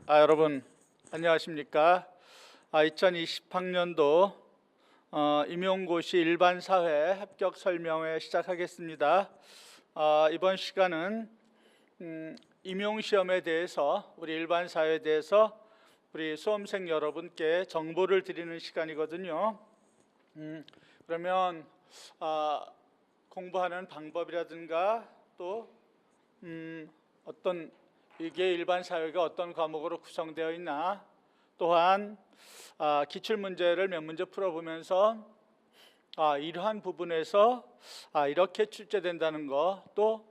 여러분 안녕하십니까? 2020학년도 임용고시 일반사회 합격 설명회 시작하겠습니다. 이번 시간은 임용시험에 대해서 우리 일반사회에 대해서 우리 수험생 여러분께 정보를 드리는 시간이거든요. 그러면 공부하는 방법이라든가 또 어떤 이게 일반 사회가 어떤 과목으로 구성되어 있나, 또한 기출문제를 몇 문제 풀어보면서 이러한 부분에서 이렇게 출제된다는 거, 또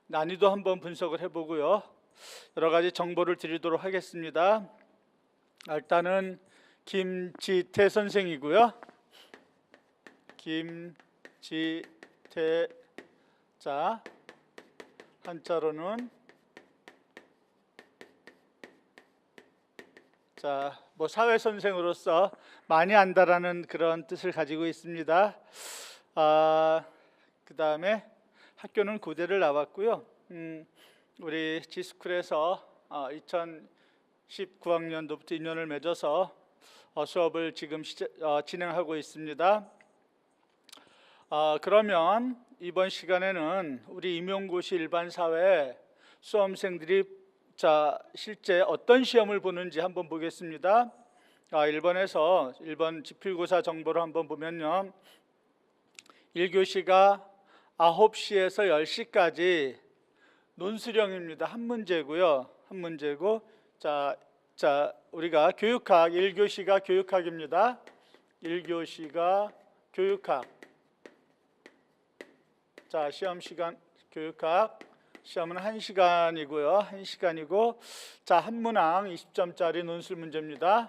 난이도 한번 분석을 해보고요, 여러 가지 정보를 드리도록 하겠습니다. 일단은 김지태 선생이고요. 김지태, 자 한자로는 뭐 사회 선생으로서 많이 안다라는 그런 뜻을 가지고 있습니다. 그 다음에 학교는 고대를 나왔고요. 우리 지스쿨에서 2019학년도부터 인연을 맺어서 수업을 지금 진행하고 있습니다. 그러면 이번 시간에는 우리 임용고시 일반사회 수험생들이 실제 어떤 시험을 보는지 한번 보겠습니다. 1번 지필고사 정보를 한번 보면요, 1교시가 9시에서 10시까지 논술형입니다. 한 문제고요. 한 문제고, 우리가 교육학 1교시가 교육학입니다. 1교시가 교육학. 시험 시간 교육학. 시험은 1시간이고요. 1시간이고, 한 문항 20점짜리 논술 문제입니다.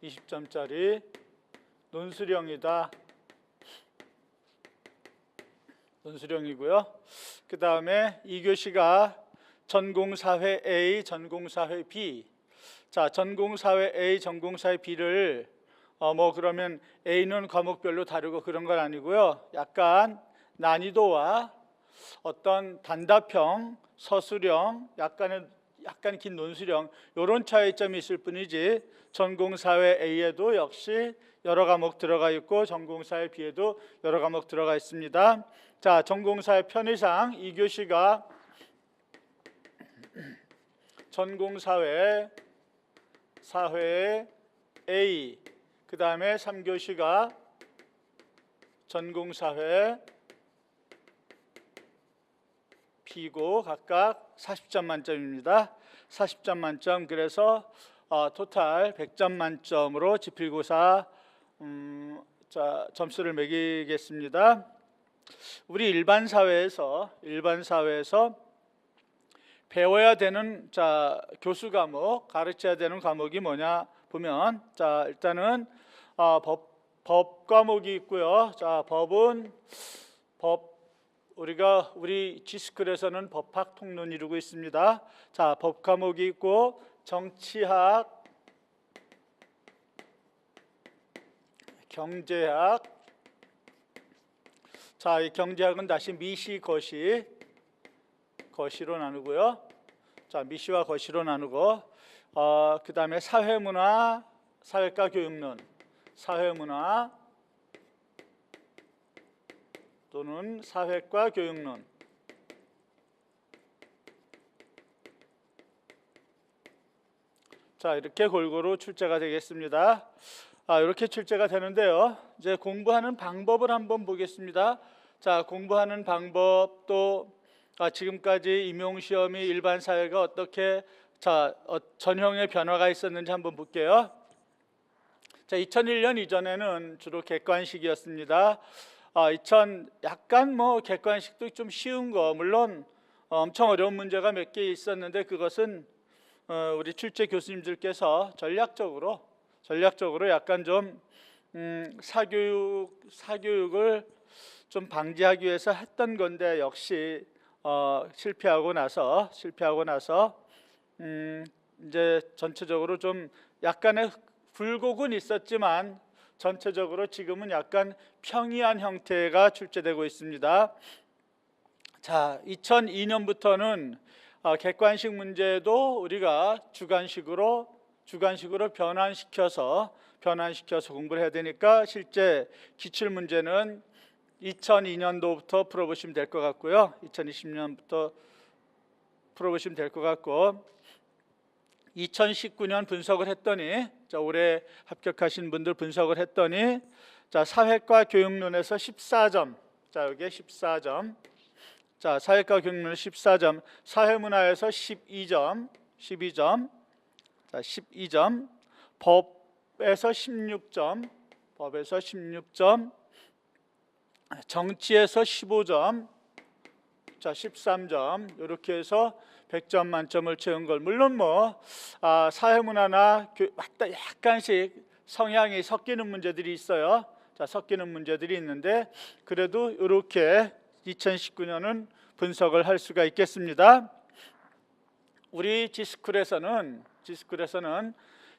20점짜리 논술형이다. 논술형이고요. 그 다음에 2교시가 전공사회 A, 전공사회 B. 전공사회 A, 전공사회 B를 그러면 A는 과목별로 다르고 그런 건 아니고요. 약간 난이도와 어떤 단답형, 서술형, 약간 긴 논술형, 이런 차이점이 있을 뿐이지, 전공사회 A에도 역시 여러 과목 들어가 있고 전공사회 B에도 여러 과목 들어가 있습니다. 전공사회 편의상 2교시가 전공사회 A, 그 다음에 3교시가 전공사회 B고 각각 40점 만점입니다. 40점 만점. 그래서 토탈 100점 만점으로 지필고사 점수를 매기겠습니다. 우리 일반 사회에서 배워야 되는 교수 과목, 가르쳐야 되는 과목이 뭐냐 보면, 일단은 법 과목이 있고요. 법은 우리 지스쿨에서는 법학 통론 이루고 있습니다. 법 과목이 있고, 정치학, 경제학. 이 경제학은 다시 미시, 거시로 나누고요. 미시와 거시로 나누고, 그 다음에 사회문화, 사회과 교육론, 사회문화 또는 사회과 교육론. 이렇게 골고루 출제가 되겠습니다. 이렇게 출제가 되는데요, 이제 공부하는 방법을 한번 보겠습니다. 공부하는 방법도 지금까지 임용시험이 일반사회가 어떻게 전형의 변화가 있었는지 한번 볼게요. 2001년 이전에는 주로 객관식이었습니다. 약간 객관식도 좀 쉬운 거, 물론 엄청 어려운 문제가 몇 개 있었는데, 그것은 우리 출제 교수님들께서 전략적으로 약간 좀 사교육을 좀 방지하기 위해서 했던 건데, 역시 실패하고 나서 이제 전체적으로 좀 약간의 굴곡은 있었지만 전체적으로 지금은 약간 평이한 형태가 출제되고 있습니다. 2002년부터는 객관식 문제도 우리가 주관식으로 변환시켜서 공부를 해야 되니까 실제 기출 문제는 2002년도부터 풀어보시면 될 것 같고요. 2020년부터 풀어보시면 될 것 같고 2019년 분석을 했더니 올해 합격하신 분들 분석을 했더니 사회과 교육론에서 14점, 여기에 14점, 사회과 교육론 14점, 사회문화에서 12점, 12점, 법에서 16점, 정치에서 15점, 13점, 이렇게 해서 100점 만점을 채운 걸, 물론 사회문화나 약간씩 성향이 섞이는 문제들이 있어요. 섞이는 문제들이 있는데 그래도 이렇게 2019년은 분석을 할 수가 있겠습니다. 우리 G스쿨에서는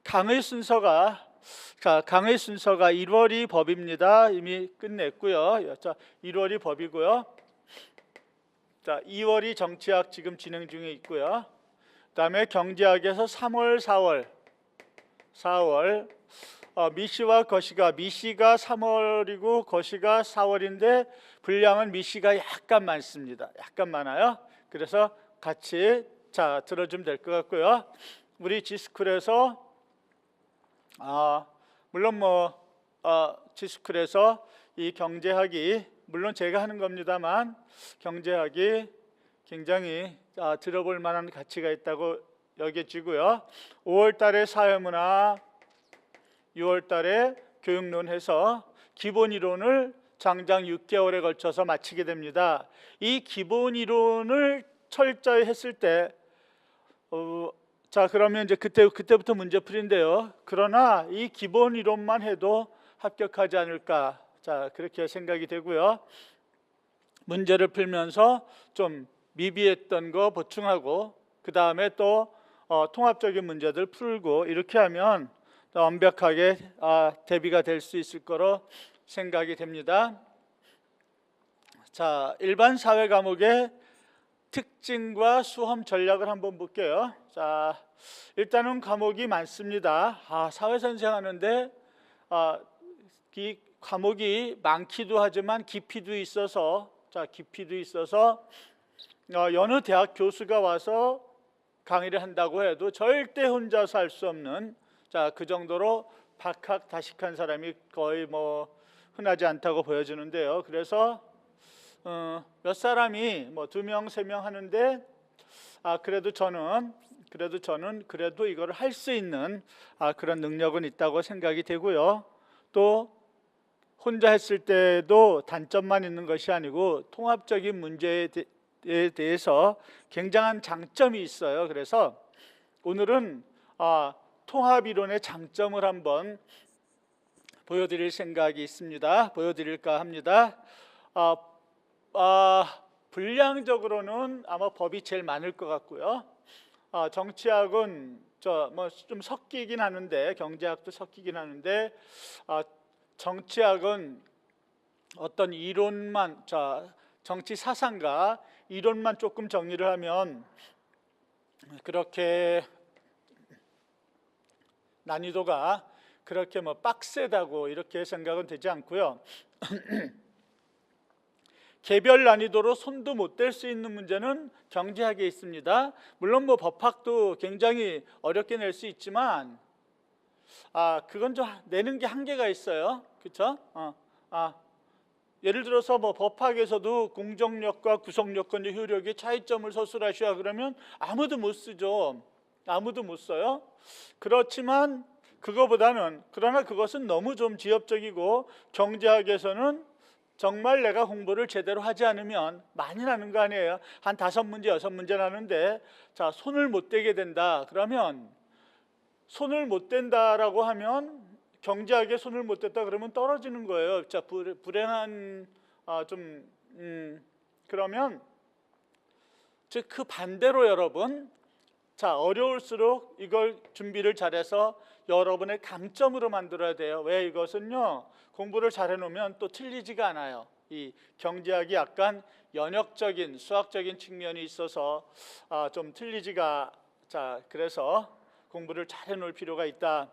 강의 순서가 1월이 법입니다. 이미 끝냈고요. 1월이 법이고요. 2월이 정치학 지금 진행 중에 있고요. 그다음에 경제학에서 3월, 4월 미시와 거시가, 미시가 3월이고 거시가 4월인데 분량은 미시가 약간 많습니다. 약간 많아요. 그래서 같이 들어주면 될 것 같고요. 우리 G스쿨에서 물론 G스쿨에서 이 경제학이 물론 제가 하는 겁니다만 경제학이 굉장히 들어볼 만한 가치가 있다고 여겨지고요. 5월 달에 사회문화, 6월 달에 교육론 해서 기본 이론을 장장 6개월에 걸쳐서 마치게 됩니다. 이 기본 이론을 철저히 했을 때 그러면 이제 그때부터 문제풀이인데요. 그러나 이 기본 이론만 해도 합격하지 않을까, 그렇게 생각이 되고요. 문제를 풀면서 좀 미비했던 거 보충하고 그 다음에 또 통합적인 문제들 풀고 이렇게 하면 완벽하게 대비가 될 수 있을 거로 생각이 됩니다. 일반 사회 과목의 특징과 수험 전략을 한번 볼게요. 일단은 과목이 많습니다. 사회 선생 하는데 이 과목이 많기도 하지만 깊이도 있어서 여느 대학 교수가 와서 강의를 한다고 해도 절대 혼자서 할 수 없는 그 정도로 박학다식한 사람이 거의 흔하지 않다고 보여지는데요. 그래서 몇 사람이 2명, 3명 하는데 그래도 저는 이걸 할 수 있는 그런 능력은 있다고 생각이 되고요. 또 혼자 했을 때도 단점만 있는 것이 아니고 통합적인 문제에 대해서 굉장한 장점이 있어요. 그래서 오늘은 통합이론의 장점을 한번 보여드릴 생각이 있습니다. 보여드릴까 합니다. 분량적으로는 아마 법이 제일 많을 것 같고요. 정치학은 좀 섞이긴 하는데, 경제학도 섞이긴 하는데, 정치학은 어떤 이론만, 정치 사상과 이론만 조금 정리를 하면 그렇게 난이도가 그렇게 빡세다고 이렇게 생각은 되지 않고요. 개별 난이도로 손도 못 댈 수 있는 문제는 경제학에 있습니다. 물론 법학도 굉장히 어렵게 낼 수 있지만 그건 좀 내는 게 한계가 있어요. 그렇죠? 예를 들어서 법학에서도 공정력과 구성요건의 효력의 차이점을 서술하셔야 그러면 아무도 못 쓰죠. 아무도 못 써요. 그렇지만 그러나 그것은 너무 좀 지엽적이고 경제학에서는 정말 내가 공부를 제대로 하지 않으면 많이 나는 거 아니에요. 한 5문제, 6문제 나는데 손을 못 대게 된다. 그러면 손을 못 댄다라고 하면 경제학에 손을 못 댔다 그러면 떨어지는 거예요. 불행한 그러면 즉 그 반대로 여러분 어려울수록 이걸 준비를 잘해서 여러분의 강점으로 만들어야 돼요. 왜? 이것은요 공부를 잘해 놓으면 또 틀리지가 않아요. 이 경제학이 약간 연역적인 수학적인 측면이 있어서 좀 틀리지가 그래서 공부를 잘 해놓을 필요가 있다.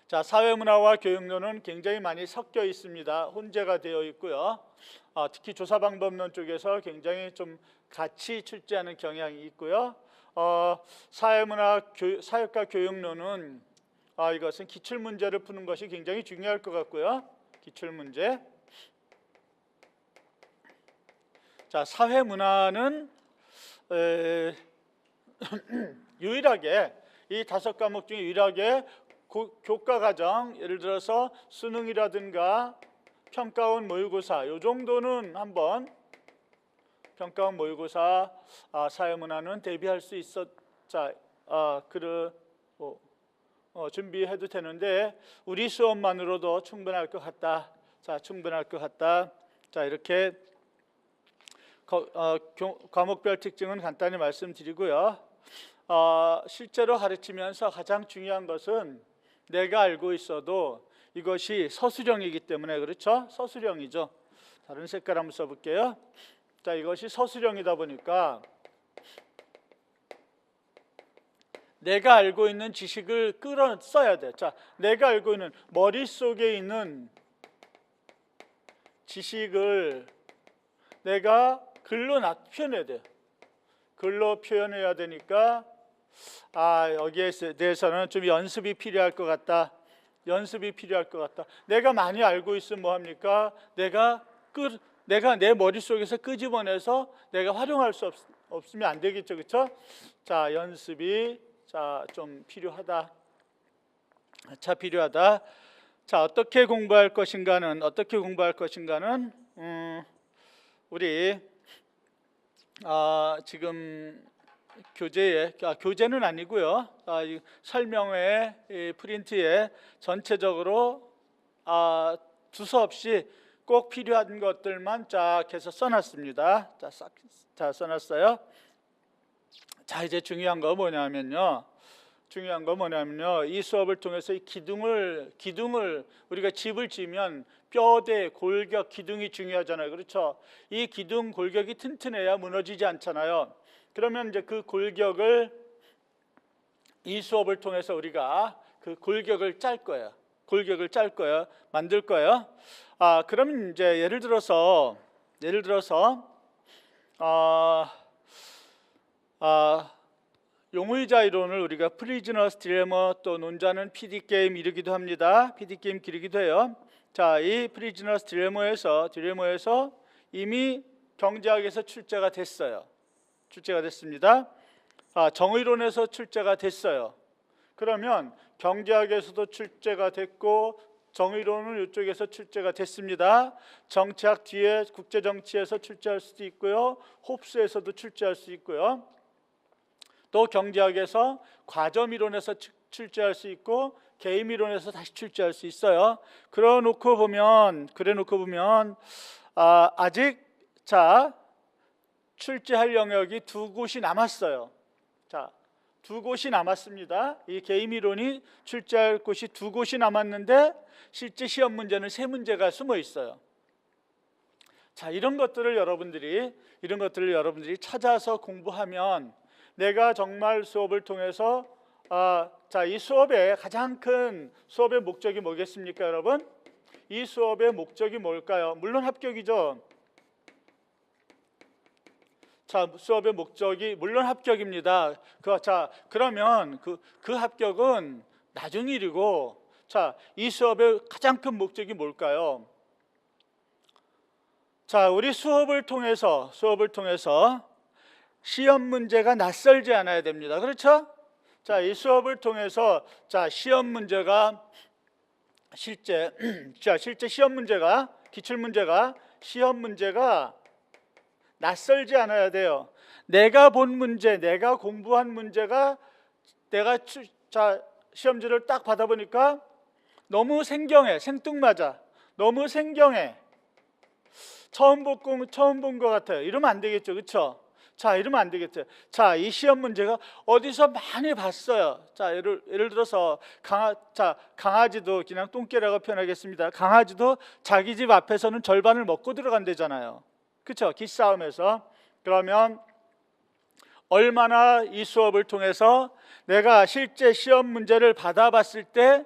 자, 사회문화와 교육론은 굉장히 많이 섞여 있습니다. 혼재가 되어 있고요. 특히 조사방법론 쪽에서 굉장히 좀 같이 출제하는 경향이 있고요. 사회과 교육론은 이것은 기출문제를 푸는 것이 굉장히 중요할 것 같고요. 기출문제. 자, 사회문화는 유일하게 이 5과목 중에 유일하게 교과과정, 예를 들어서 수능이라든가 평가원 모의고사 이 정도는 한번 평가원 모의고사 사회문화는 대비할 수 준비해도 되는데 우리 수업만으로도 충분할 것 같다. 자, 충분할 것 같다. 자, 이렇게 과목별 특징은 간단히 말씀드리고요. 실제로 가르치면서 가장 중요한 것은 내가 알고 있어도 이것이 서술형이기 때문에 그렇죠? 서술형이죠. 다른 색깔 한번 써볼게요. 자, 이것이 서술형이다 보니까 내가 알고 있는 지식을 끌어 써야 돼. 자, 내가 알고 있는 머릿속에 있는 지식을 내가 글로 표현해야 돼요. 글로 표현해야 되니까 여기에 대해서는 좀 연습이 필요할 것 같다. 연습이 필요할 것 같다. 내가 많이 알고 있으면 뭐합니까? 내가 내 머릿속에서 끄집어내서 내가 활용할 수 없으면 안 되겠죠. 그렇죠? 자, 연습이 좀 필요하다. 필요하다. 자, 어떻게 공부할 것인가는 우리 지금 교재는 아니고요. 설명회 프린트에 전체적으로 두서없이 꼭 필요한 것들만 쫙 해서 써놨습니다. 자, 써놨어요. 자, 이제 중요한 거 뭐냐면요. 이 수업을 통해서 이 기둥을 우리가 집을 지으면 뼈대, 골격, 기둥이 중요하잖아요. 그렇죠? 이 기둥, 골격이 튼튼해야 무너지지 않잖아요. 그러면 이제 그 골격을 이 수업을 통해서 우리가 그 골격을 짤 거예요. 만들 거예요. 그럼 이제 예를 들어서 용의자 이론을 우리가 프리즈너스 딜레마 또 논자는 PD 게임 이르기도 합니다. PD 게임 기르기도 해요. 자, 이 프리즈너스 딜레마에서 이미 경제학에서 출제가 됐습니다. 정의론에서 출제가 됐어요. 그러면 경제학에서도 출제가 됐고 정의론은 이쪽에서 출제가 됐습니다. 정치학 뒤에 국제정치에서 출제할 수도 있고요. 홉스에서도 출제할 수 있고요. 또 경제학에서 과점이론에서 출제할 수 있고 게임이론에서 다시 출제할 수 있어요. 그래 놓고 보면 아직 출제할 영역이 2곳이 남았어요. 자, 2곳이 남았습니다. 이 게임이론이 출제할 곳이 2곳이 남았는데 실제 시험 문제는 3문제가 숨어 있어요. 자, 이런 것들을 여러분들이 찾아서 공부하면 내가 정말 수업을 통해서 이 수업의 가장 큰 수업의 목적이 뭐겠습니까, 여러분? 이 수업의 목적이 뭘까요? 물론 합격이죠. 자, 수업의 목적이 물론 합격입니다. 그러면 그 합격은 나중 일이고, 자, 이 수업의 가장 큰 목적이 뭘까요? 자, 우리 수업을 통해서 시험 문제가 낯설지 않아야 됩니다. 그렇죠? 자, 이 수업을 통해서 시험 문제가 실제 시험 문제가 시험 문제가 낯설지 않아야 돼요. 내가 본 문제, 내가 공부한 문제가 내가 시험지를 딱 받아보니까 너무 생경해, 생뚱맞아. 너무 생경해. 처음 본 것 같아요. 이러면 안 되겠죠, 그렇죠? 자, 이러면 안 되겠죠. 자, 이 시험 문제가 어디서 많이 봤어요. 자, 예를 들어서 강아지도 그냥 똥개라고 표현하겠습니다. 강아지도 자기 집 앞에서는 절반을 먹고 들어간대잖아요. 그렇죠? 기싸움에서. 그러면 얼마나 이 수업을 통해서 내가 실제 시험 문제를 받아봤을 때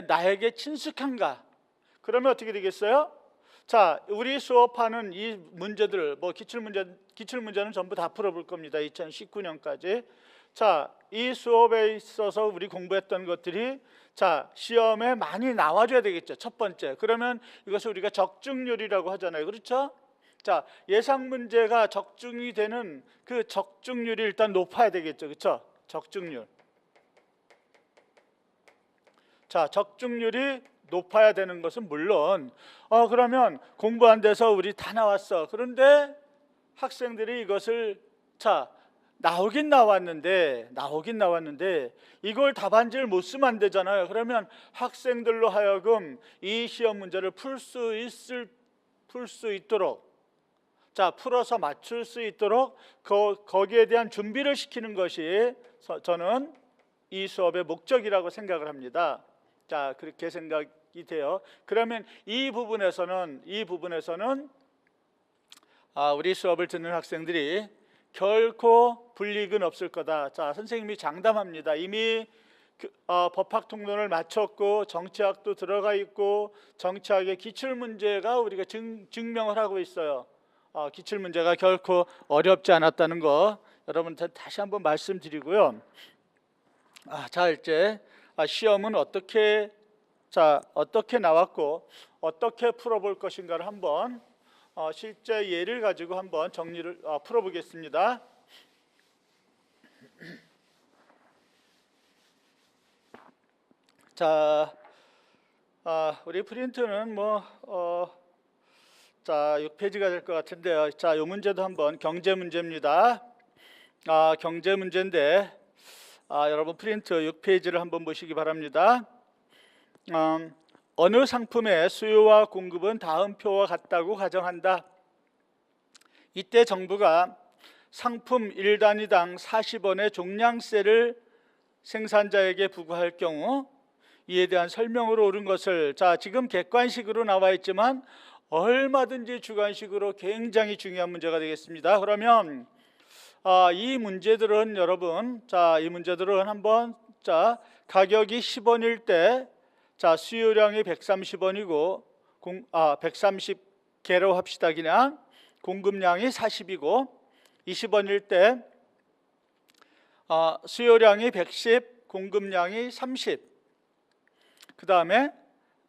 나에게 친숙한가? 그러면 어떻게 되겠어요? 자, 우리 수업하는 이 문제들, 뭐 기출문제는 전부 다 풀어볼 겁니다. 2019년까지. 자, 이 수업에 있어서 우리 공부했던 것들이 자, 시험에 많이 나와줘야 되겠죠. 첫 번째. 그러면 이것을 우리가 적중률이라고 하잖아요. 그렇죠? 자, 예상 문제가 적중이 되는 그 적중률이 일단 높아야 되겠죠. 그렇죠? 적중률. 자, 적중률이 높아야 되는 것은 물론 그러면 공부 안 돼서 우리 다 나왔어. 그런데 학생들이 이것을 나오긴 나왔는데 이걸 답안지를 못 쓰면 안 되잖아요. 그러면 학생들로 하여금 이 시험 문제를 풀 수 있도록 풀어서 맞출 수 있도록 거기에 대한 준비를 시키는 것이 저는 이 수업의 목적이라고 생각을 합니다. 자, 그렇게 생각이 돼요. 그러면 이 부분에서는 우리 수업을 듣는 학생들이 결코 불이익은 없을 거다. 자, 선생님이 장담합니다. 이미 법학 통론을 마쳤고 정치학도 들어가 있고 정치학의 기출 문제가 우리가 증명을 하고 있어요. 기출 문제가 결코 어렵지 않았다는 거 여러분한테 다시 한번 말씀드리고요. 자, 이제 시험은 어떻게 나왔고 어떻게 풀어볼 것인가를 한번 실제 예를 가지고 한번 정리를 풀어보겠습니다. 자, 우리 프린트는 6페이지가 될 것 같은데요. 자, 이 문제도 한번 경제 문제입니다. 경제 문제인데 여러분 프린트 6페이지를 한번 보시기 바랍니다. 어느 상품의 수요와 공급은 다음 표와 같다고 가정한다. 이때 정부가 상품 1단위당 40원의 종량세를 생산자에게 부과할 경우 이에 대한 설명으로 옳은 것을 지금 객관식으로 나와 있지만 얼마든지 주관식으로 굉장히 중요한 문제가 되겠습니다. 그러면 이 문제들은 여러분 이 문제들은 한번 가격이 10원일 때 수요량이 130원이고 130개로 합시다. 그냥 공급량이 40이고 20원일 때 수요량이 110, 공급량이 30. 그 다음에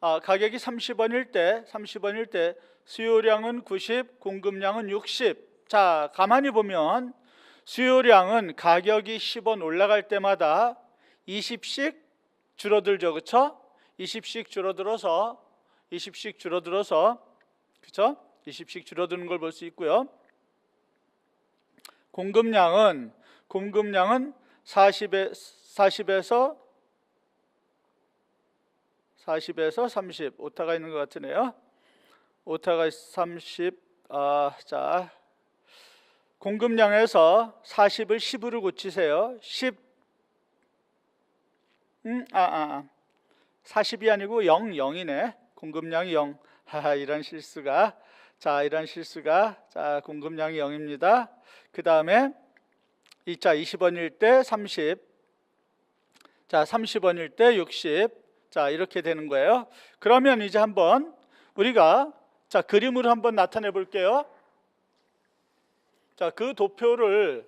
가격이 30원일 때 수요량은 90, 공급량은 60. 자, 가만히 보면 수요량은 가격이 10원 올라갈 때마다 20씩 줄어들죠. 그렇죠? 20씩 줄어들어서 그렇죠? 20씩 줄어드는 걸 볼 수 있고요. 공급량은 40에서 30 오타가 있는 것 같으네요. 오타가 30. 공급량에서 40을 10으로 고치세요. 10 40이 아니고 0이네. 공급량이 0. 이런 실수가. 공급량이 0입니다. 그 다음에 20원일 때 30. 30원일 때 60. 이렇게 되는 거예요. 그러면 이제 한번 우리가 그림으로 한번 나타내 볼게요. 그 도표를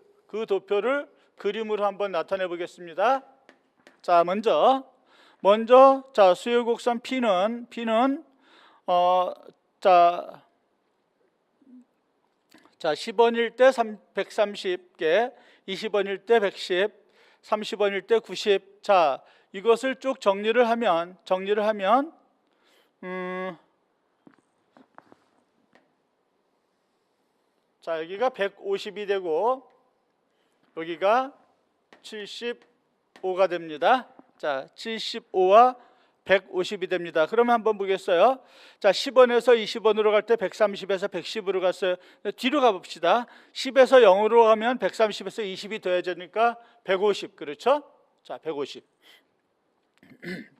그림으로 한번 나타내 보겠습니다. 먼저 수요 곡선 P는 10원일 때 130개, 20원일 때 110, 30원일 때 90. 이것을 쭉 정리를 하면 여기가 150이 되고 여기가 75가 됩니다. 75와 150이 됩니다. 그러면 한번 보겠어요. 자, 10원에서 20원으로 갈 때 130에서 110으로 갔어요. 뒤로 가봅시다. 10에서 0으로 가면 130에서 20이 더해지니까 150, 그렇죠? 자, 150.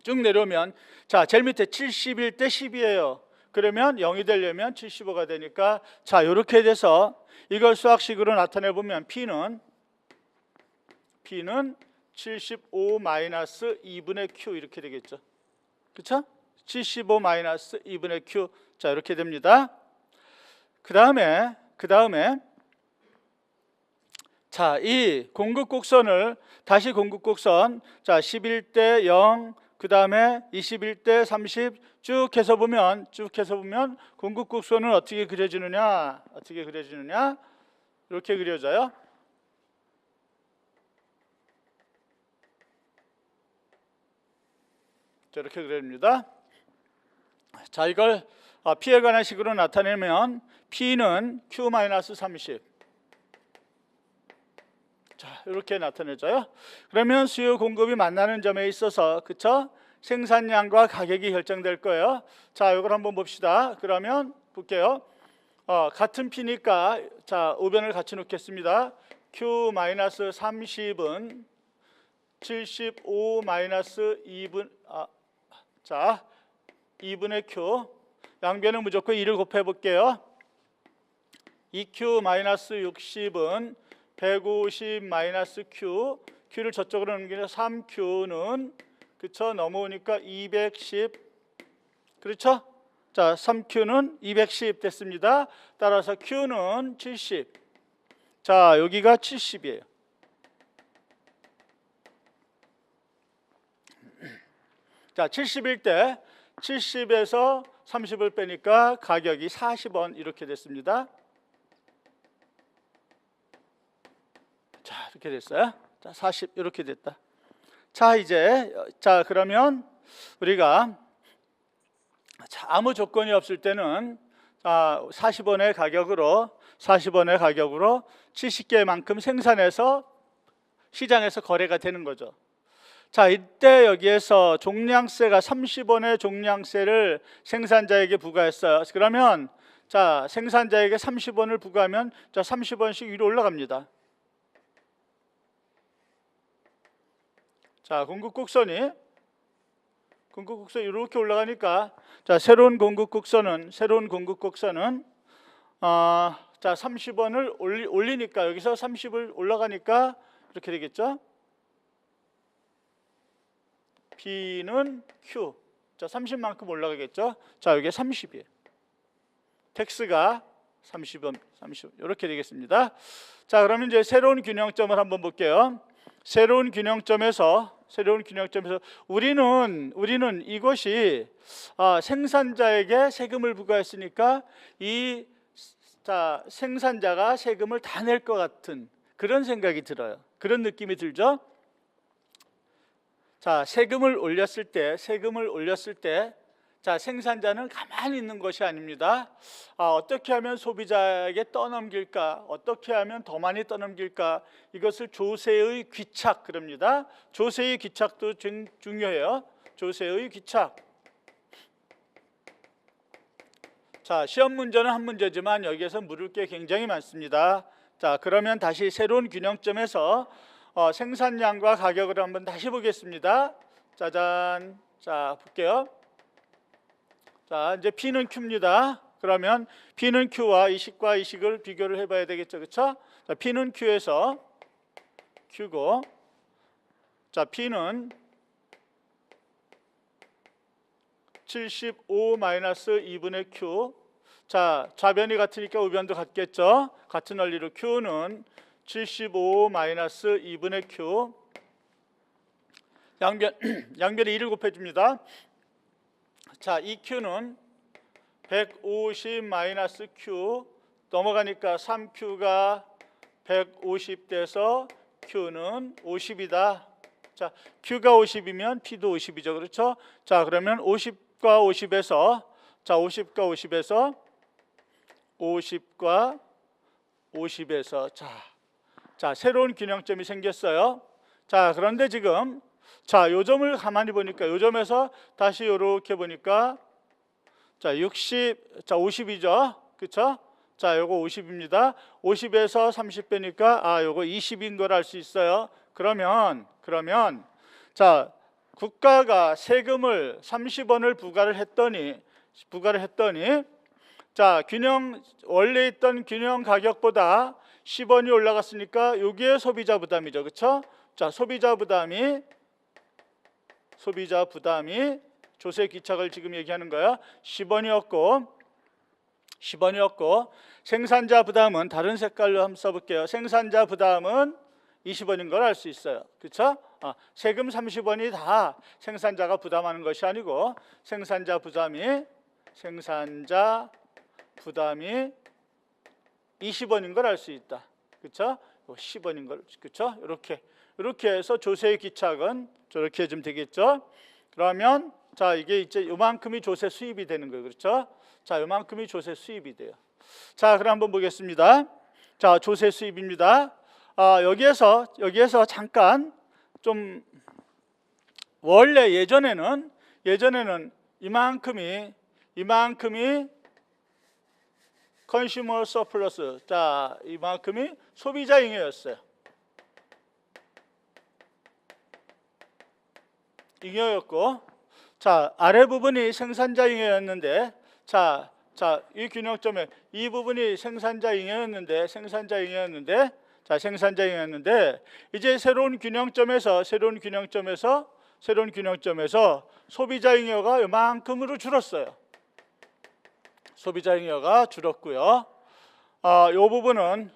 쭉 내려오면, 자, 제일 밑에 70일 때 10이에요. 그러면 0이 되려면 75가 되니까, 자, 이렇게 돼서 이걸 수학식으로 나타내 보면 P는 75 마이너스 2분의 Q 이렇게 되겠죠. 그렇죠? 75 마이너스 2분의 Q. 자, 이렇게 됩니다. 그 다음에 자, 이 공급곡선을 다시 공급곡선, 자, 11대 0, 그 다음에 21대 30 쭉 해서 보면 공급곡선은 어떻게 그려지느냐? 이렇게 그려져요. 이렇게 그립니다. 자, 이걸 P에 관한 식으로 나타내면 P는 Q-30. 자, 이렇게 나타내져요. 그러면 수요 공급이 만나는 점에 있어서, 그쵸? 생산량과 가격이 결정될 거예요. 자, 이걸 한번 봅시다. 그러면 볼게요. 같은 P니까, 자, 우변을 같이 놓겠습니다. Q-30은 75 마이너스 2분, 자, 2분의 Q, 양변은 무조건 2를 곱해 볼게요. 2Q-60은 150 마이너스 Q, Q를 저쪽으로 넘기면 3Q는, 그쵸? 넘어오니까 210, 그렇죠? 자, 3Q는 210 됐습니다. 따라서 Q는 70. 자, 여기가 70이에요. 자, 70일 때 70에서 30을 빼니까 가격이 40원 이렇게 됐습니다. 자, 이렇게 됐어요. 자, 40 이렇게 됐다. 자, 이제 그러면 우리가 아무 조건이 없을 때는 40원의 가격으로 70개만큼 생산해서 시장에서 거래가 되는 거죠. 자, 이때 여기에서 종량세가 30원의 종량세를 생산자에게 부과했어요. 그러면 자, 생산자에게 30원을 부과하면 자, 30원씩 위로 올라갑니다. 자, 공급곡선이 이렇게 올라가니까, 자, 새로운 공급곡선은 자, 30원을 올리니까, 여기서 30을 올라가니까 이렇게 되겠죠. P는 Q, 자, 30만큼 올라가겠죠. 자, 여기 30이에요. 텍스가 30원, 30 이렇게 되겠습니다. 자, 그러면 이제 새로운 균형점을 한번 볼게요. 새로운 균형점에서 우리는 이것이 생산자에게 세금을 부과했으니까 이 생산자가 세금을 다 낼 것 같은 그런 생각이 들어요. 그런 느낌이 들죠. 자, 세금을 올렸을 때 자, 생산자는 가만히 있는 것이 아닙니다. 어떻게 하면 소비자에게 떠넘길까? 어떻게 하면 더 많이 떠넘길까? 이것을 조세의 귀착 그럽니다. 조세의 귀착도 중요해요. 조세의 귀착. 자, 시험 문제는 한 문제지만 여기에서 물을 게 굉장히 많습니다. 자, 그러면 다시 새로운 균형점에서 생산량과 가격을 한번 다시 보겠습니다. 짜잔. 자, 볼게요. 자, 이제 P는 Q입니다. 그러면 P는 Q와 이 식을 비교를 해봐야 되겠죠, 그렇죠? 자, P는 Q에서 Q고, 자, P는 75 마이너스 2분의 Q. 자, 좌변이 같으니까 우변도 같겠죠. 같은 원리로 Q는 75 마이너스 2분의 Q. 양변에 2를 곱해줍니다. 자, 이 Q는 150 마이너스 Q 넘어가니까 3Q가 150 돼서 Q는 50이다. 자, Q가 50이면 P도 50이죠. 그렇죠? 자, 그러면 50과 50에서 자, 새로운 균형점이 생겼어요. 자, 그런데 지금 자, 요점을 가만히 보니까 요점에서 다시 이렇게 보니까 자, 60, 자, 50이죠. 그렇죠? 자, 요거 50입니다. 50에서 30 빼니까 요거 20인 걸 알 수 있어요. 그러면 자, 국가가 세금을 30원을 부과를 했더니 자, 원래 있던 균형 가격보다 10원이 올라갔으니까 여기에 소비자 부담이죠. 그렇죠? 자, 소비자 부담이 조세 기착을 지금 얘기하는 거야. 10원이었고 생산자 부담은 다른 색깔로 한번 써볼게요. 생산자 부담은 20원인 걸 알 수 있어요. 그렇죠? 세금 30원이 다 생산자가 부담하는 것이 아니고 생산자 부담이 20원인 걸 알 수 있다. 그렇죠? 10원인 걸, 그렇죠? 이렇게 해서 조세의 기착은 저렇게 좀 되겠죠? 그러면 자, 이게 이제 요만큼이 조세 수입이 되는 거예요. 그렇죠? 자, 요만큼이 조세 수입이 돼요. 자, 그럼 한번 보겠습니다. 자, 조세 수입입니다. 여기에서 잠깐 좀 원래 예전에는 이만큼이 컨슈머 서플러스, 자, 이만큼이 소비자 잉여였어요. 잉여였고, 자, 아래 부분이 생산자 잉여였는데, 자, 이 균형점에 이 부분이 생산자 잉여였는데, 이제 새로운 균형점에서 소비자 잉여가 이만큼으로 줄었어요. 소비자 잉여가 줄었고요. 요 부분은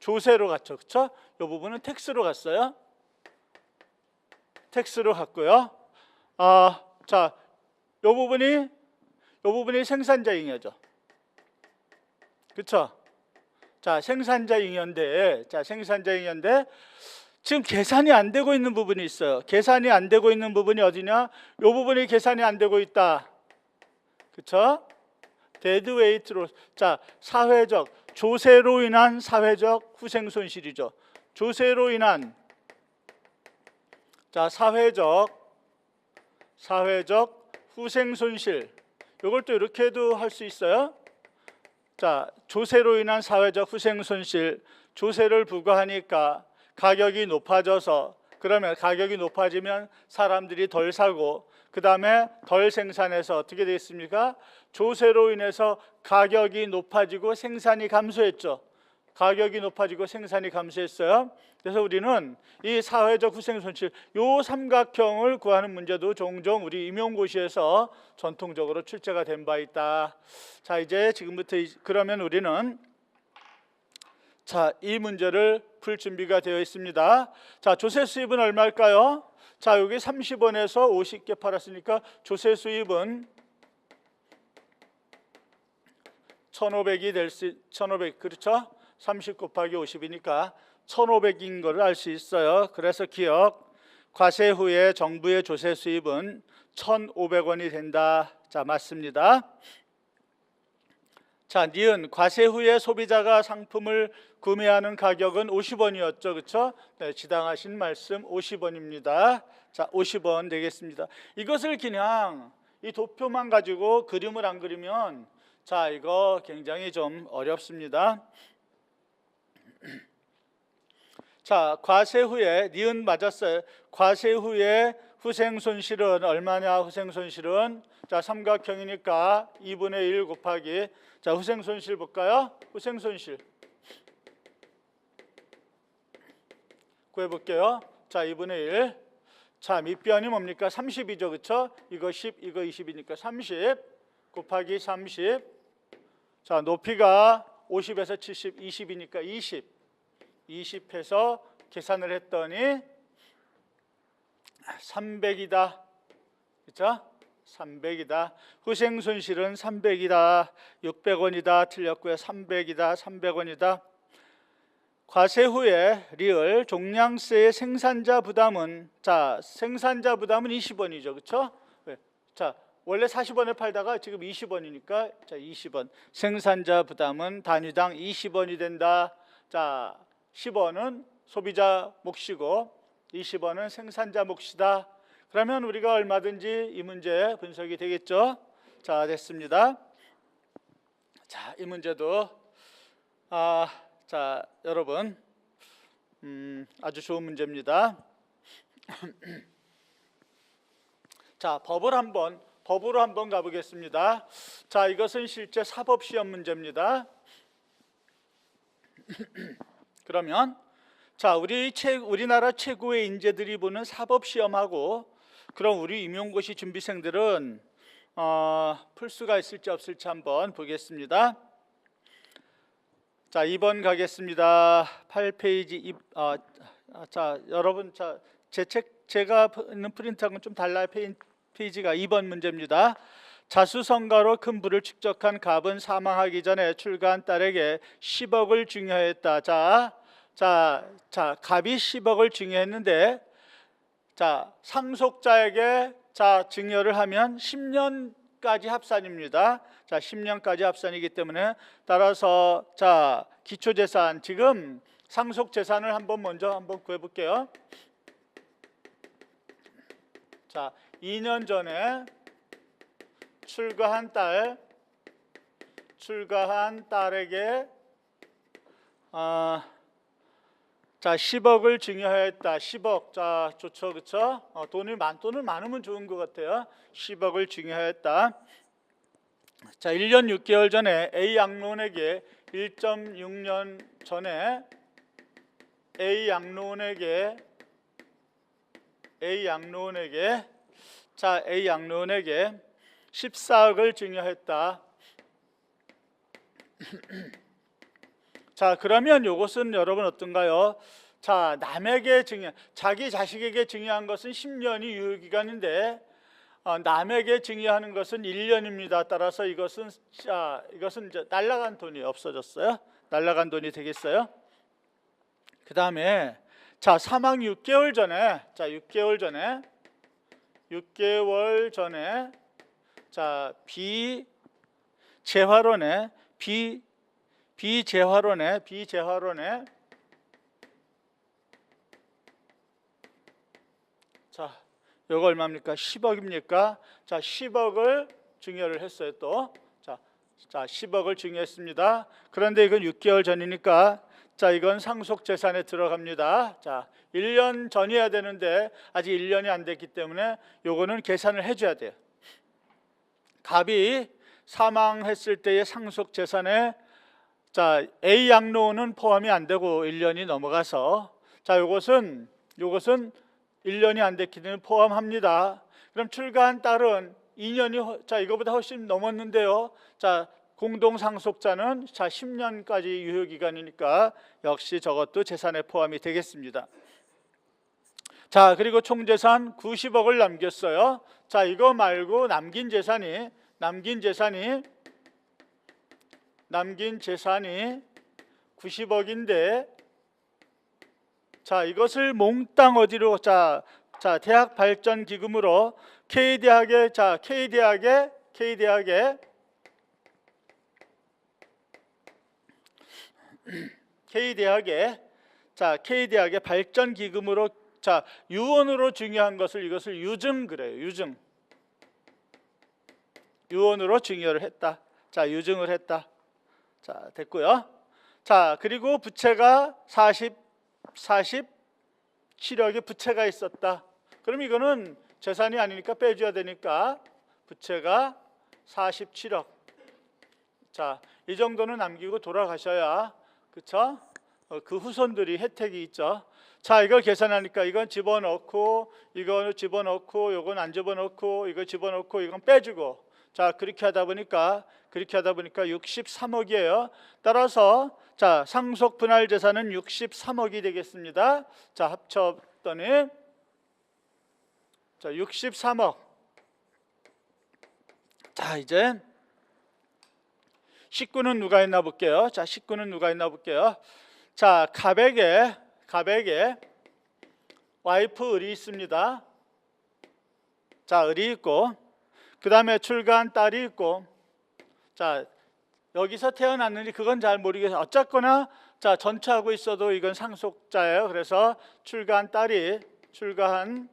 조세로 갔죠. 그렇죠? 요 부분은 텍스로 갔어요. 자, 요 부분이 생산자 잉여죠. 그렇죠? 자, 생산자 잉여인데 지금 계산이 안 되고 있는 부분이 있어요. 계산이 안 되고 있는 부분이 어디냐? 요 부분이 계산이 안 되고 있다. 그렇죠? 데드 웨이트로, 자, 조세로 인한 사회적 후생 손실이죠. 조세로 인한, 자, 사회적 후생 손실. 이걸 또 이렇게도 할 수 있어요. 자, 조세로 인한 사회적 후생 손실, 조세를 부과하니까 가격이 높아져서, 그러면 가격이 높아지면 사람들이 덜 사고, 그 다음에 덜 생산해서 어떻게 되겠습니까? 조세로 인해서 가격이 높아지고 생산이 감소했죠. 그래서 우리는 이 사회적 후생 손실, 요 삼각형을 구하는 문제도 종종 우리 임용고시에서 전통적으로 출제가 된 바 있다. 자, 이제 지금부터 그러면 우리는 이 문제를 풀 준비가 되어 있습니다. 자, 조세 수입은 얼마일까요? 자, 여기 30원에서 50개 팔았으니까 조세 수입은 1,500 그렇죠? 30 곱하기 50이니까 1,500인 것을 알 수 있어요. 그래서 과세 후에 정부의 조세 수입은 1,500원이 된다. 자, 맞습니다. 자, 니은 과세 후에 소비자가 상품을 구매하는 가격은 50원이었죠. 그렇죠? 네, 지당하신 말씀 50원입니다. 자, 50원 되겠습니다. 이것을 그냥 이 도표만 가지고 그림을 안 그리면 자, 이거 굉장히 좀 어렵습니다. 자, 과세 후에 니은 맞았어요. 과세 후에 후생 손실은 얼마냐? 후생 손실은 자, 삼각형이니까 2분의 1 곱하기, 자, 후생 손실 볼까요? 후생 손실 구해 볼게요. 자, 2분의 1. 자, 밑변이 뭡니까? 30이죠. 그렇죠? 이거 10, 이거 20이니까 30 곱하기 30. 자, 높이가 50에서 70, 20이니까 20 해서 계산을 했더니 300이다. 그렇죠? 300이다. 후생 손실은 300이다. 600원이다. 틀렸고요. 300이다. 300원이다. 과세 후에 리을 종량세의 생산자 부담은, 자, 생산자 부담은 20원이죠. 그렇죠? 네. 자, 원래 40원에 팔다가 지금 20원이니까 자, 20원. 생산자 부담은 단위당 20원이 된다. 자, 10원은 소비자 몫이고 20원은 생산자 몫이다. 그러면 우리가 얼마든지 이 문제 분석이 되겠죠. 자, 됐습니다. 자, 이 문제도 자, 여러분 아주 좋은 문제입니다. 자, 법으로 한번 가보겠습니다. 자, 이것은 실제 사법시험 문제입니다. 그러면 자, 우리나라 최고의 인재들이 보는 사법시험하고 그럼 우리 임용고시 준비생들은 풀 수가 있을지 없을지 한번 보겠습니다. 자, 2번 가겠습니다. 8페이지. 자, 여러분, 제 책 제가 있는 프린트하고는 좀 달라요. 페이지가 2번 문제입니다. 자수성가로 큰 부를 축적한 갑은 사망하기 전에 출가한 딸에게 10억을 증여했다. 자, 갑이 10억을 증여했는데, 자, 상속자에게 증여를 하면 10년까지 합산입니다. 자, 10년까지 합산이기 때문에 따라서 자, 기초재산, 지금 상속재산을 먼저 한번 구해볼게요. 자, 2년 전에 출가한 딸에게 자, 10억을 증여했다. 10억. 자, 좋죠, 그렇죠? 돈을 많으면 좋은 것 같아요. 10억을 증여했다. 자, 1년 6개월 전에 A 양로원에게 1.6년 전에 A 양로원에게 자, A 양로원에게 14억을 증여했다. 자, 그러면 이것은 여러분 어떤가요? 자, 남에게 자기 자식에게 증여한 것은 10년이 유효기간인데 남에게 증여하는 것은 1년입니다. 따라서 이것은 이제 날아간 돈이 없어졌어요. 날아간 돈이 되겠어요. 그 다음에 자, 사망 6개월 전에 자, 비재활원에 자, 요거 얼마입니까? 10억입니까? 자, 10억을 증여를 했어요. 또 자, 10억을 증여했습니다. 그런데 이건 6개월 전이니까 자, 이건 상속재산에 들어갑니다. 자, 1년 전이어야 되는데 아직 1년이 안 됐기 때문에 요거는 계산을 해줘야 돼요. 갑이 사망했을 때의 상속재산에 자, A 양로원은 포함이 안 되고 1년이 넘어가서 자, 요것은 1년이 안 됐기 때문에 포함합니다. 그럼 출가한 딸은 2년이 자, 이거보다 훨씬 넘었는데요. 자, 공동 상속자는 자, 10년까지 유효 기간이니까 역시 저것도 재산에 포함이 되겠습니다. 자, 그리고 총 재산 90억을 남겼어요. 자, 이거 말고 남긴 재산이 90억인데 자, 이것을 몽땅 어디로 자, 대학 발전 기금으로 K대학에 K대학의 발전 기금으로 자, 유언으로 증여한 것을 이것을 유증 그래요. 유언으로 증여를 했다. 자, 유증을 했다. 자, 됐고요. 자, 그리고 부채가 47억의 부채가 있었다. 그럼 이거는 재산이 아니니까 빼줘야 되니까 부채가 47억. 자, 이 정도는 남기고 돌아가셔야 그쵸? 그 후손들이 혜택이 있죠. 자, 이걸 계산하니까 이건 집어넣고 이건 집어넣고 이건 안 집어넣고 이거 집어넣고 이건 빼주고 자, 그렇게 하다 보니까 63억이에요. 따라서 자, 상속 분할 재산은 63억이 되겠습니다. 자, 합쳤더니 자, 63억. 자, 이제 식구는 누가 있나 볼게요. 자, 자, 갑에게 와이프 을이 있습니다. 자, 을이 있고 그 다음에 출가한 딸이 있고 자, 여기서 태어났는지 그건 잘 모르겠어요. 어쨌거나 자, 전처하고 있어도 이건 상속자예요. 그래서 출가한 딸이 출가한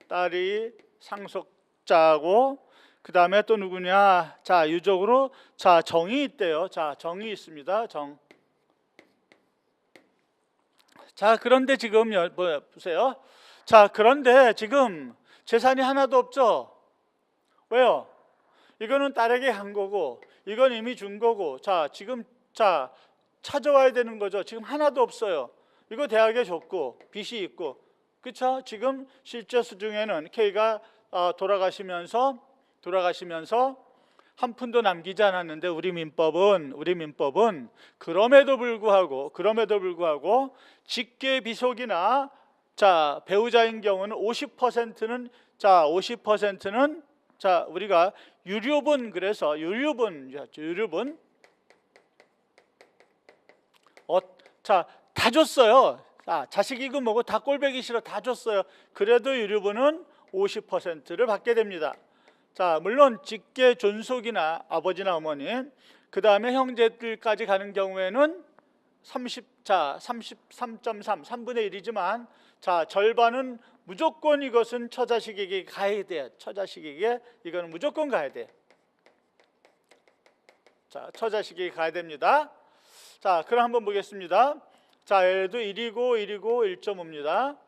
딸이 상속자고, 그 다음에 또 누구냐? 자, 유족으로 자 정이 있대요. 자, 정이 있습니다. 정. 자, 그런데 지금 보세요. 자, 그런데 지금 재산이 하나도 없죠. 왜요? 이거는 딸에게 한 거고, 이건 이미 준 거고. 자, 지금 자 찾아와야 되는 거죠. 지금 하나도 없어요. 이거 대학에 줬고 빚이 있고, 그렇죠? 지금 실제 수중에는 K가 돌아가시면서 한 푼도 남기지 않았는데, 우리 민법은 그럼에도 불구하고 직계 비속이나 자 배우자인 경우는 50%는 자 우리가 유류분, 그래서 유류분 자 다 줬어요. 자식이고 뭐고 다 꼴보기 싫어 다 줬어요. 그래도 유류분은 50%를 받게 됩니다. 자, 물론 직계 존속이나 아버지나 어머니, 그 다음에 형제들까지 가는 경우에는 33.3, 3분의 1이지만 자 절반은 무조건 이것은 처자식에게 가야 돼요. 처자식에게 이거는 무조건 가야 돼요. 자, 처자식에게 가야 됩니다. 자, 그럼 한번 보겠습니다. 자, 얘도 1이고 1.5입니다.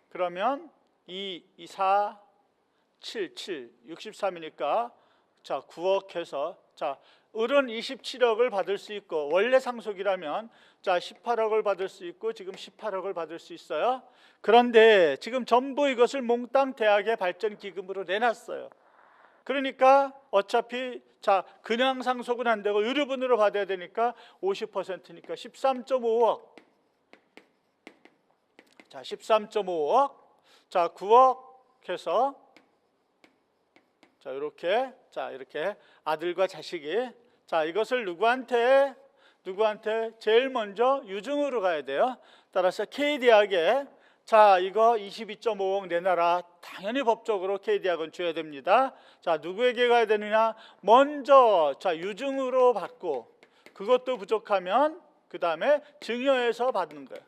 그러면 2, 4, 7, 63이니까 자 9억 해서 자 을은 27억을 받을 수 있고, 원래 상속이라면 자 18억을 받을 수 있고 지금 18억을 받을 수 있어요. 그런데 지금 전부 이것을 몽땅 대학의 발전 기금으로 내놨어요. 그러니까 어차피 자 그냥 상속은 안 되고 유류분으로 받아야 되니까 50%니까 13.5억. 자 13.5억. 자 9억 해서 자 이렇게 아들과 자식이 자 이것을 누구한테 제일 먼저 유증으로 가야 돼요. 따라서 K대학에 자 이거 22.5억 내놔라. 당연히 법적으로 K대학은 줘야 됩니다. 자 누구에게 가야 되느냐? 먼저 자 유증으로 받고, 그것도 부족하면 그 다음에 증여해서 받는 거예요.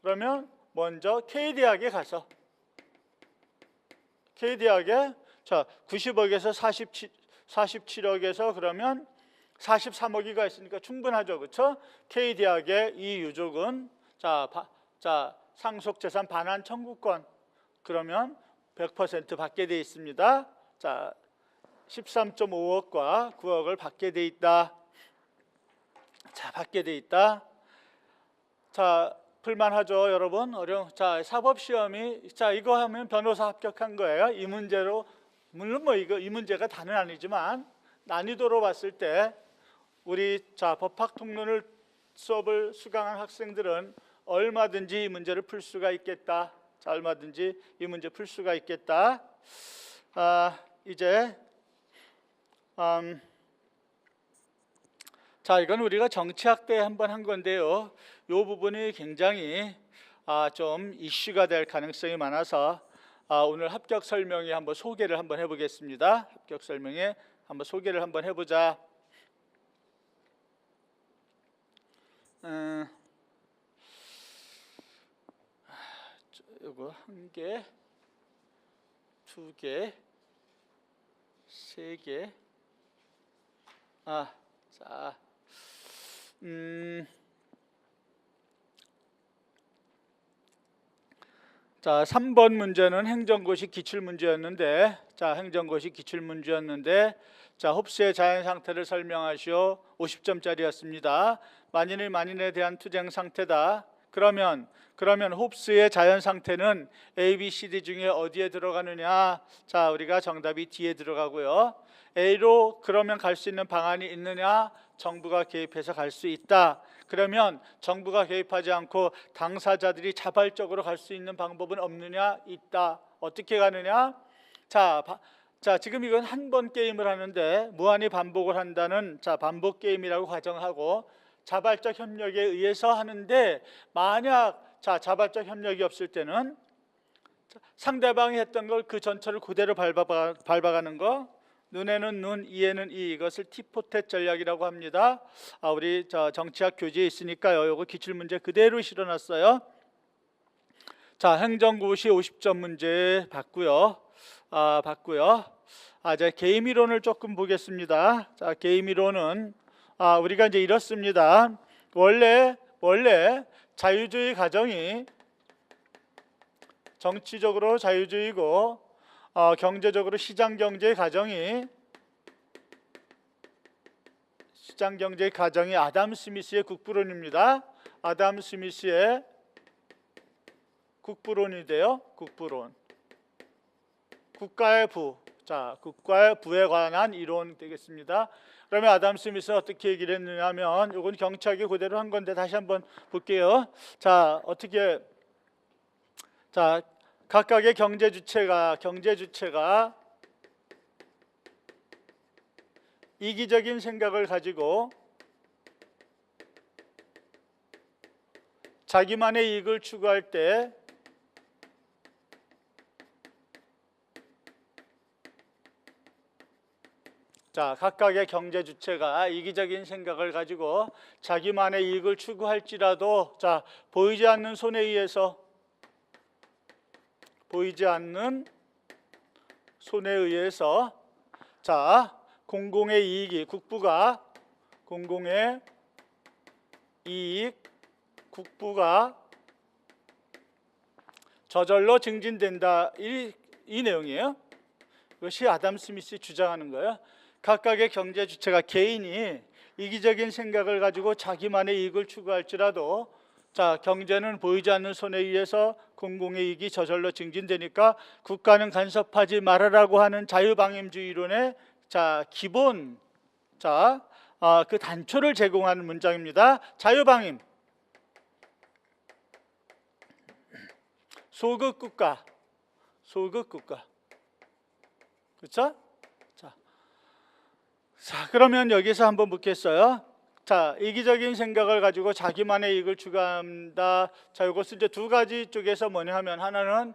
그러면 먼저 K대학에 가서 K대학에 자 90억에서 47억에서 그러면 43억이가 있으니까 충분하죠. 그렇죠? K대학의 이 유족은 자 상속재산 반환 청구권, 그러면 100% 받게 돼 있습니다. 자 13.5억과 9억을 받게 돼 있다. 자 받게 돼 있다. 자 불만하죠, 여러분. 자 사법시험이 자 이거 하면 변호사 합격한 거예요. 이 문제로, 물론 뭐 이 문제가 다는 아니지만 난이도로 봤을 때 우리 자 법학 통론을 수업을 수강한 학생들은 얼마든지 이 문제를 풀 수가 있겠다. 자 얼마든지 이 문제 풀 수가 있겠다. 이제 자 이건 우리가 정치학 때 한번 한 건데요. 이 부분이 굉장히 좀 이슈가 될 가능성이 많아서 오늘 합격 설명에 한번 소개를 한번 해보겠습니다. 합격 설명에 한번 소개를 한번 해보자. 이거 1개, 2개, 3개. 자, 3번 문제는 행정고시 기출문제였는데, 자 홉스의 자연 상태를 설명하시오. 50점짜리였습니다. 만인에 대한 투쟁 상태다. 그러면 홉스의 자연 상태는 A, B, C, D 중에 어디에 들어가느냐? 자 우리가 정답이 D에 들어가고요. A로 그러면 갈 수 있는 방안이 있느냐? 정부가 개입해서 갈 수 있다. 그러면 정부가 개입하지 않고 당사자들이 자발적으로 갈 수 있는 방법은 없느냐? 있다. 어떻게 가느냐? 자 지금 이건 한 번 게임을 하는데 무한히 반복을 한다는 자 반복 게임이라고 가정하고 자발적 협력에 의해서 하는데, 만약 자 자발적 협력이 없을 때는 상대방이 했던 걸 그 전철을 그대로 밟아가는 거, 눈에는 눈, 이에는 이, 이것을 티포텟 전략이라고 합니다. 우리 정치학 교재에 있으니까요. 이거 기출문제 그대로 실어놨어요. 자, 행정고시 50점 문제 봤고요. 이제 게임이론을 조금 보겠습니다. 자, 게임이론은 우리가 이제 이렇습니다. 원래 자유주의 가정이 정치적으로 자유주의고 경제적으로 시장경제의 가정이 아담 스미스의 국부론입니다. 아담 스미스의 국부론이 돼요. 국부론. 국가의 부. 자, 국가의 부에 관한 이론 되겠습니다. 그러면 아담 스미스는 어떻게 얘기를 했느냐면, 이건 경차기 그대로 한 건데 다시 한번 볼게요. 자, 각각의 경제 주체가 이기적인 생각을 가지고 자기만의 이익을 추구할 때 각각의 경제 주체가 이기적인 생각을 가지고 자기만의 이익을 추구할지라도 보이지 않는 손에 의해서 공공의 이익이 국부가 저절로 증진된다. 이 내용이에요. 이것이 아담 스미스 주장하는 거예요. 각각의 경제 주체가 개인이 이기적인 생각을 가지고 자기만의 이익을 추구할지라도 경제는 보이지 않는 손에 의해서 공공의 이익이 저절로 증진되니까 국가는 간섭하지 말아라고 하는 자유방임주의론의 기본 그 단초를 제공하는 문장입니다. 자유방임, 소극국가. 그렇죠? 그러면 여기서 한번 묻겠어요. 이기적인 생각을 가지고 자기만의 이익을 추구한다. 이것은 이제 두 가지 쪽에서 뭐냐 하면, 하나는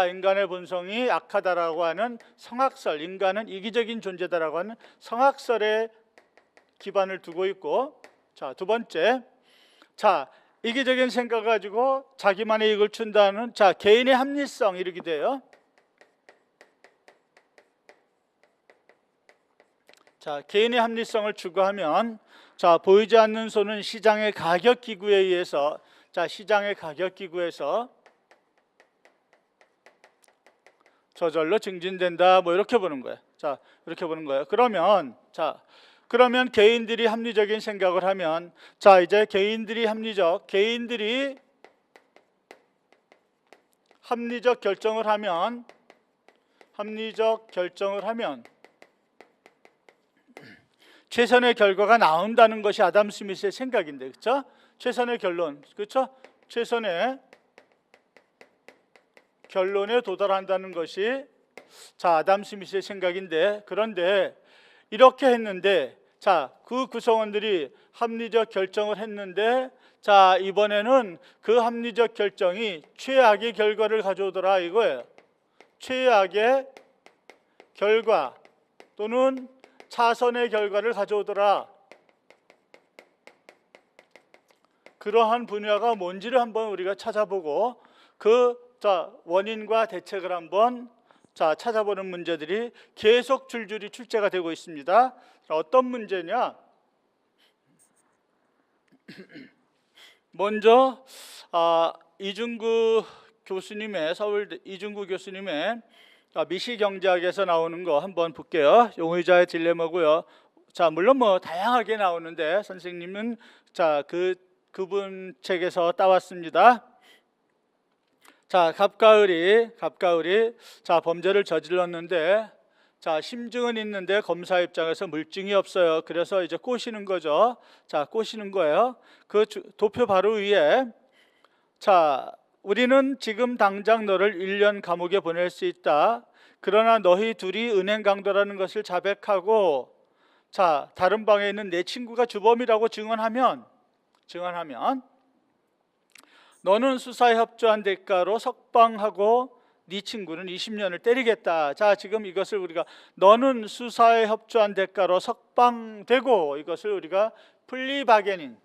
인간의 본성이 악하다라고 하는 성악설, 인간은 이기적인 존재다라고 하는 성악설에 기반을 두고 있고, 두 번째, 이기적인 생각을 가지고 자기만의 이익을 춘다는 개인의 합리성, 이렇게 돼요. 개인의 합리성을 추구하면 보이지 않는 손은 시장의 가격 기구에 의해서 저절로 증진된다. 이렇게 보는 거예요. 이렇게 보는 거예요. 그러면 개인들이 합리적인 생각을 하면 이제 개인들이 합리적 결정을 하면 최선의 결과가 나온다는 것이 아담 스미스의 생각인데, 그렇죠? 최선의 결론, 그렇죠? 최선의 결론에 도달한다는 것이 아담 스미스의 생각인데, 그런데 이렇게 했는데 그 구성원들이 합리적 결정을 했는데 이번에는 그 합리적 결정이 최악의 결과를 가져오더라 이거예요. 최악의 결과 또는 차선의 결과를 가져오더라. 그러한 분야가 뭔지를 한번 우리가 찾아보고 그 원인과 대책을 한번 찾아보는 문제들이 계속 줄줄이 출제가 되고 있습니다. 어떤 문제냐? 먼저 서울대 이중구 교수님의 미시경제학에서 나오는 거 한번 볼게요. 용의자의 딜레마고요. 물론 다양하게 나오는데 선생님은 그분 책에서 따왔습니다. 갑가을이 범죄를 저질렀는데 심증은 있는데 검사 입장에서 물증이 없어요. 그래서 이제 꼬시는 거죠. 꼬시는 거예요. 그 도표 바로 위에 우리는 지금 당장 너를 1년 감옥에 보낼 수 있다. 그러나 너희 둘이 은행 강도라는 것을 자백하고 다른 방에 있는 내 친구가 주범이라고 증언하면 너는 수사에 협조한 대가로 석방하고 네 친구는 20년을 때리겠다. 지금 이것을 우리가 너는 수사에 협조한 대가로 석방되고, 이것을 우리가 플리바게닝,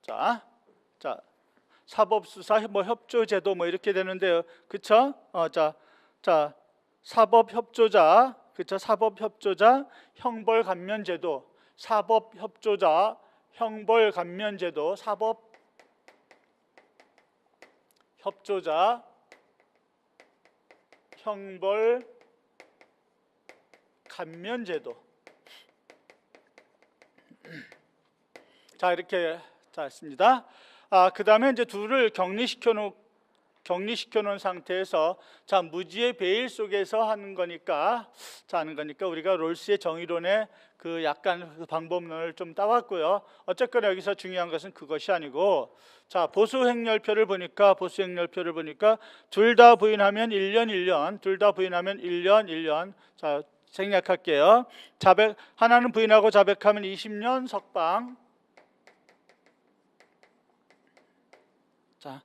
자, 사법수사 뭐 협조제도 뭐 이렇게 되는데요. 그쵸? 자, 사법협조자, 그쵸? 사법협조자 형벌감면제도, 사법협조자 형벌감면제도, 사법협조자 형벌감면제도. 자, 이렇게 했습니다. 그 다음에 이제 둘을 격리시켜 놓은 상태에서 자, 무지의 베일 속에서 하는 거니까 우리가 롤스의 정의론의 그 약간 그 방법론을 좀 따왔고요. 어쨌거나 여기서 중요한 것은 그것이 아니고, 자, 보수행렬표를 보니까 둘 다 부인하면 1년 1년, 둘 다 부인하면 1년 1년. 자, 생략할게요. 하나는 부인하고 자백하면 20년 석방. 자,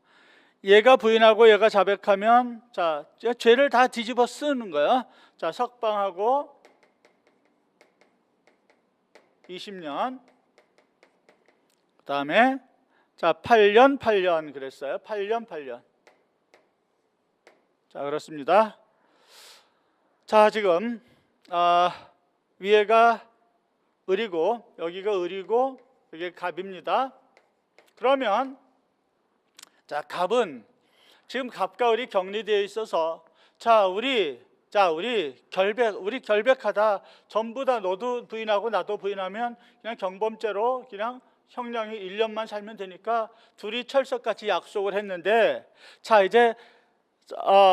얘가 부인하고 얘가 자백하면 자, 죄를 다 뒤집어 쓰는 거예요. 자, 석방하고 20년. 그다음에 자, 8년 그랬어요. 8년. 자, 그렇습니다. 자, 지금 위에가 을이고 여기가 을이고 여기 갑입니다. 그러면 자, 갑은 지금 갑과 을이 격리되어 있어서 자, 우리 결백하다. 전부 다 너도 부인하고 나도 부인하면 그냥 경범죄로 그냥 형량이 1년만 살면 되니까 둘이 철석같이 약속을 했는데, 자, 이제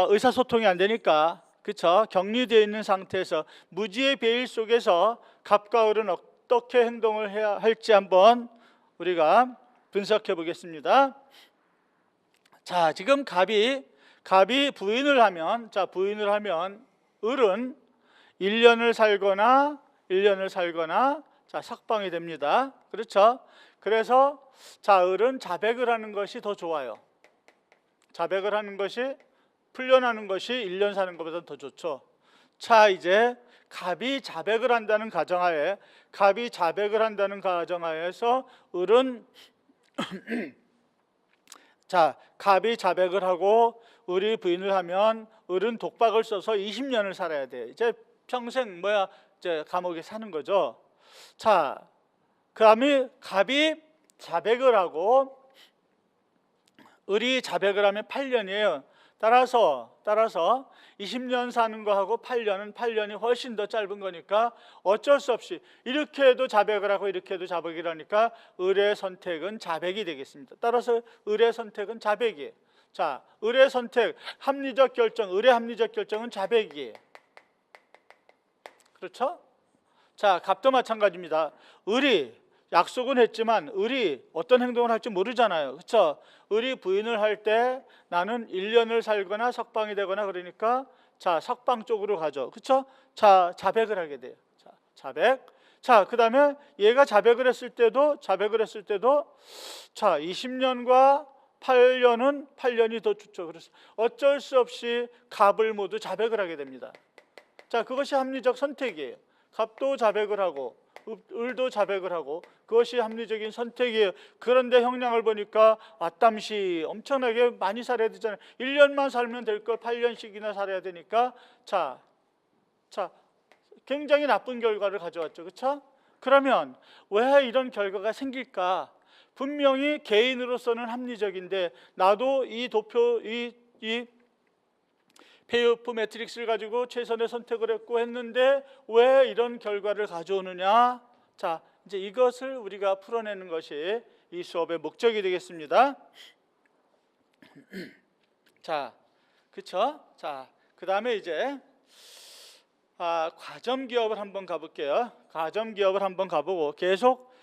의사소통이 안 되니까, 그쵸? 격리되어 있는 상태에서 무지의 베일 속에서 갑과 을은 어떻게 행동을 해야 할지 한번 우리가 분석해 보겠습니다. 자, 지금 갑이 부인을 하면 을은 1년을 살거나 자, 석방이 됩니다. 그렇죠? 그래서 자, 을은 자백을 하는 것이 더 좋아요. 자백을 하는 것이, 풀려나는 것이 1년 사는 것보다 더 좋죠. 자, 이제 갑이 자백을 한다는 가정하에서 을은 자, 갑이 자백을 하고 을이 부인을 하면 을은 독박을 써서 20년을 살아야 돼. 이제 평생 이제 감옥에 사는 거죠. 자, 갑이 자백을 하고 을이 자백을 하면 8년이에요. 따라서 20년 사는 거하고 8년이 훨씬 더 짧은 거니까 어쩔 수 없이 이렇게 해도 자백을 하고 이렇게 해도 자백을 하니까 을의 선택은 자백이 되겠습니다. 따라서 을의 선택은 자백이에요. 자, 을의 선택, 을의 합리적 결정은 자백이에요. 그렇죠? 자, 갑도 마찬가지입니다. 을이 약속은 했지만 을이 어떤 행동을 할지 모르잖아요. 그렇죠? 을이 부인을 할 때 나는 1년을 살거나 석방이 되거나 그러니까 자, 석방 쪽으로 가죠. 그렇죠? 자, 자백을 하게 돼요. 자, 자백. 자, 그다음에 얘가 자백을 했을 때도 자, 20년과 8년이 더 좋죠. 그래서 어쩔 수 없이 갑을 모두 자백을 하게 됩니다. 자, 그것이 합리적 선택이에요. 갑도 자백을 하고 을도 자백을 하고 그것이 합리적인 선택이에요. 그런데 형량을 보니까 아땀시 엄청나게 많이 살아야 되잖아요. 1년만 살면 될 걸 8년씩이나 살아야 되니까 자, 굉장히 나쁜 결과를 가져왔죠. 그렇죠? 그러면 왜 이런 결과가 생길까? 분명히 개인으로서는 합리적인데 나도 이 페이오프 매트릭스를 가지고 최선의 선택을 했는데 왜 이런 결과를 가져오느냐? 자, 이제 이것을 우리가 풀어내는 것이 이 수업의 목적이 되겠습니다. 자, 그렇죠? 자, 그다음에 이제 과점 기업을 한번 가볼게요. 과점 기업을 한번 가보고 계속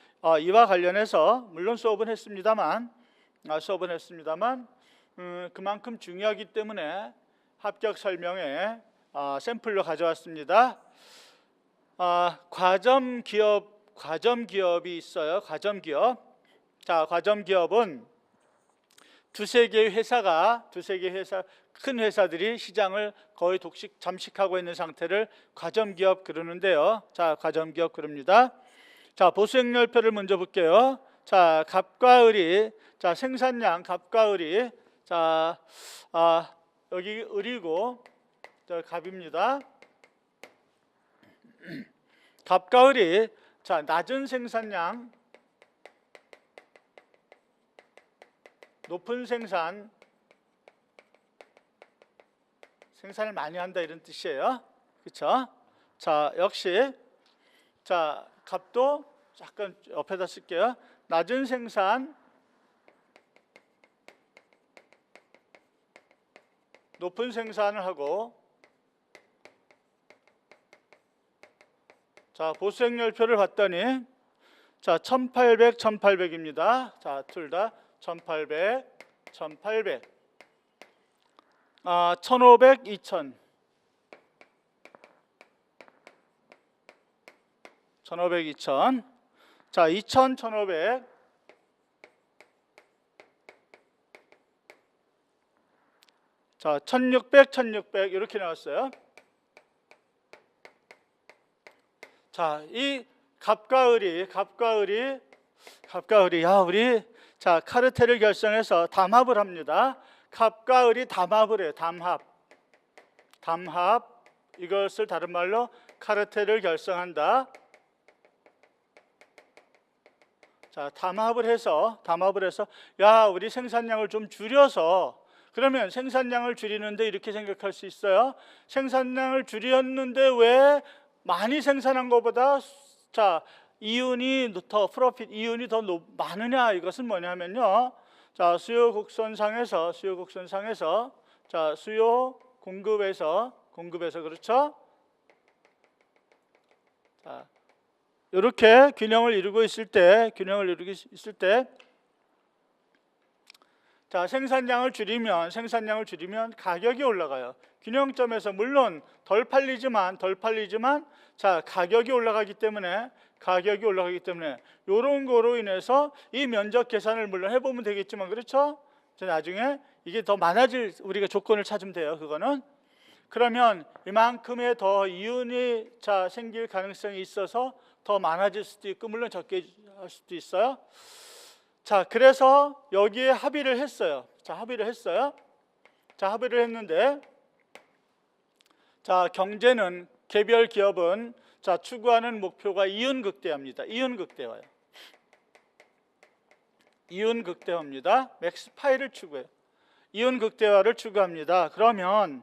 이와 관련해서 물론 수업은 했습니다만 그만큼 중요하기 때문에 합격 설명에 샘플로 가져왔습니다. 과점 기업이 있어요. 과점 기업. 자, 과점 기업은 두세 개 큰 회사들이 시장을 거의 잠식하고 있는 상태를 과점 기업 그러는데요. 자, 과점 기업 그럽니다. 자, 보수행렬표를 먼저 볼게요. 자, 갑과 을이, 자, 생산량 갑과 을이, 자, 여기 을이고 저 갑입니다. 갑과 을이, 자, 낮은 생산량, 높은 생산을 많이 한다 이런 뜻이에요. 그렇죠? 자, 역시 자, 갑도 잠깐 옆에다 쓸게요. 낮은 생산, 높은 생산을 하고, 자, 보수행렬표를 봤더니 자, 1800, 1800입니다. 자, 둘 다 1800, 1800. 1500, 2000. 1500, 2000. 자, 2000, 1500. 자, 1600, 1600 이렇게 나왔어요. 자, 이 갑과 을이 야, 우리 자, 카르텔을 결성해서 담합을 합니다. 갑과 을이 담합을 해요. 담합. 이것을 다른 말로 카르텔을 결성한다. 자, 담합을 해서 야, 우리 생산량을 좀 줄여서, 그러면 생산량을 줄이는데 이렇게 생각할 수 있어요. 생산량을 줄였는데 왜 많이 생산한 것보다 자, 이윤이 더 많으냐? 이것은 뭐냐면요. 자, 수요 곡선상에서 자, 수요 공급에서 그렇죠? 자, 이렇게 균형을 이루고 있을 때 자, 생산량을 줄이면 가격이 올라가요. 균형점에서 물론 덜 팔리지만 자, 가격이 올라가기 때문에 이런 거로 인해서 이 면적 계산을 물론 해보면 되겠지만, 그렇죠? 나중에 이게 더 많아질 우리가 조건을 찾으면 돼요. 그거는 그러면 이만큼의 더 이윤이 자, 생길 가능성이 있어서 더 많아질 수도 있고 물론 적게 할 수도 있어요. 자, 그래서 여기에 합의를 했어요. 자, 합의를 했는데, 자, 경제는 개별 기업은 자, 추구하는 목표가 이윤 극대화입니다. 이윤 극대화입니다. 맥스 파이를 추구해요. 이윤 극대화를 추구합니다. 그러면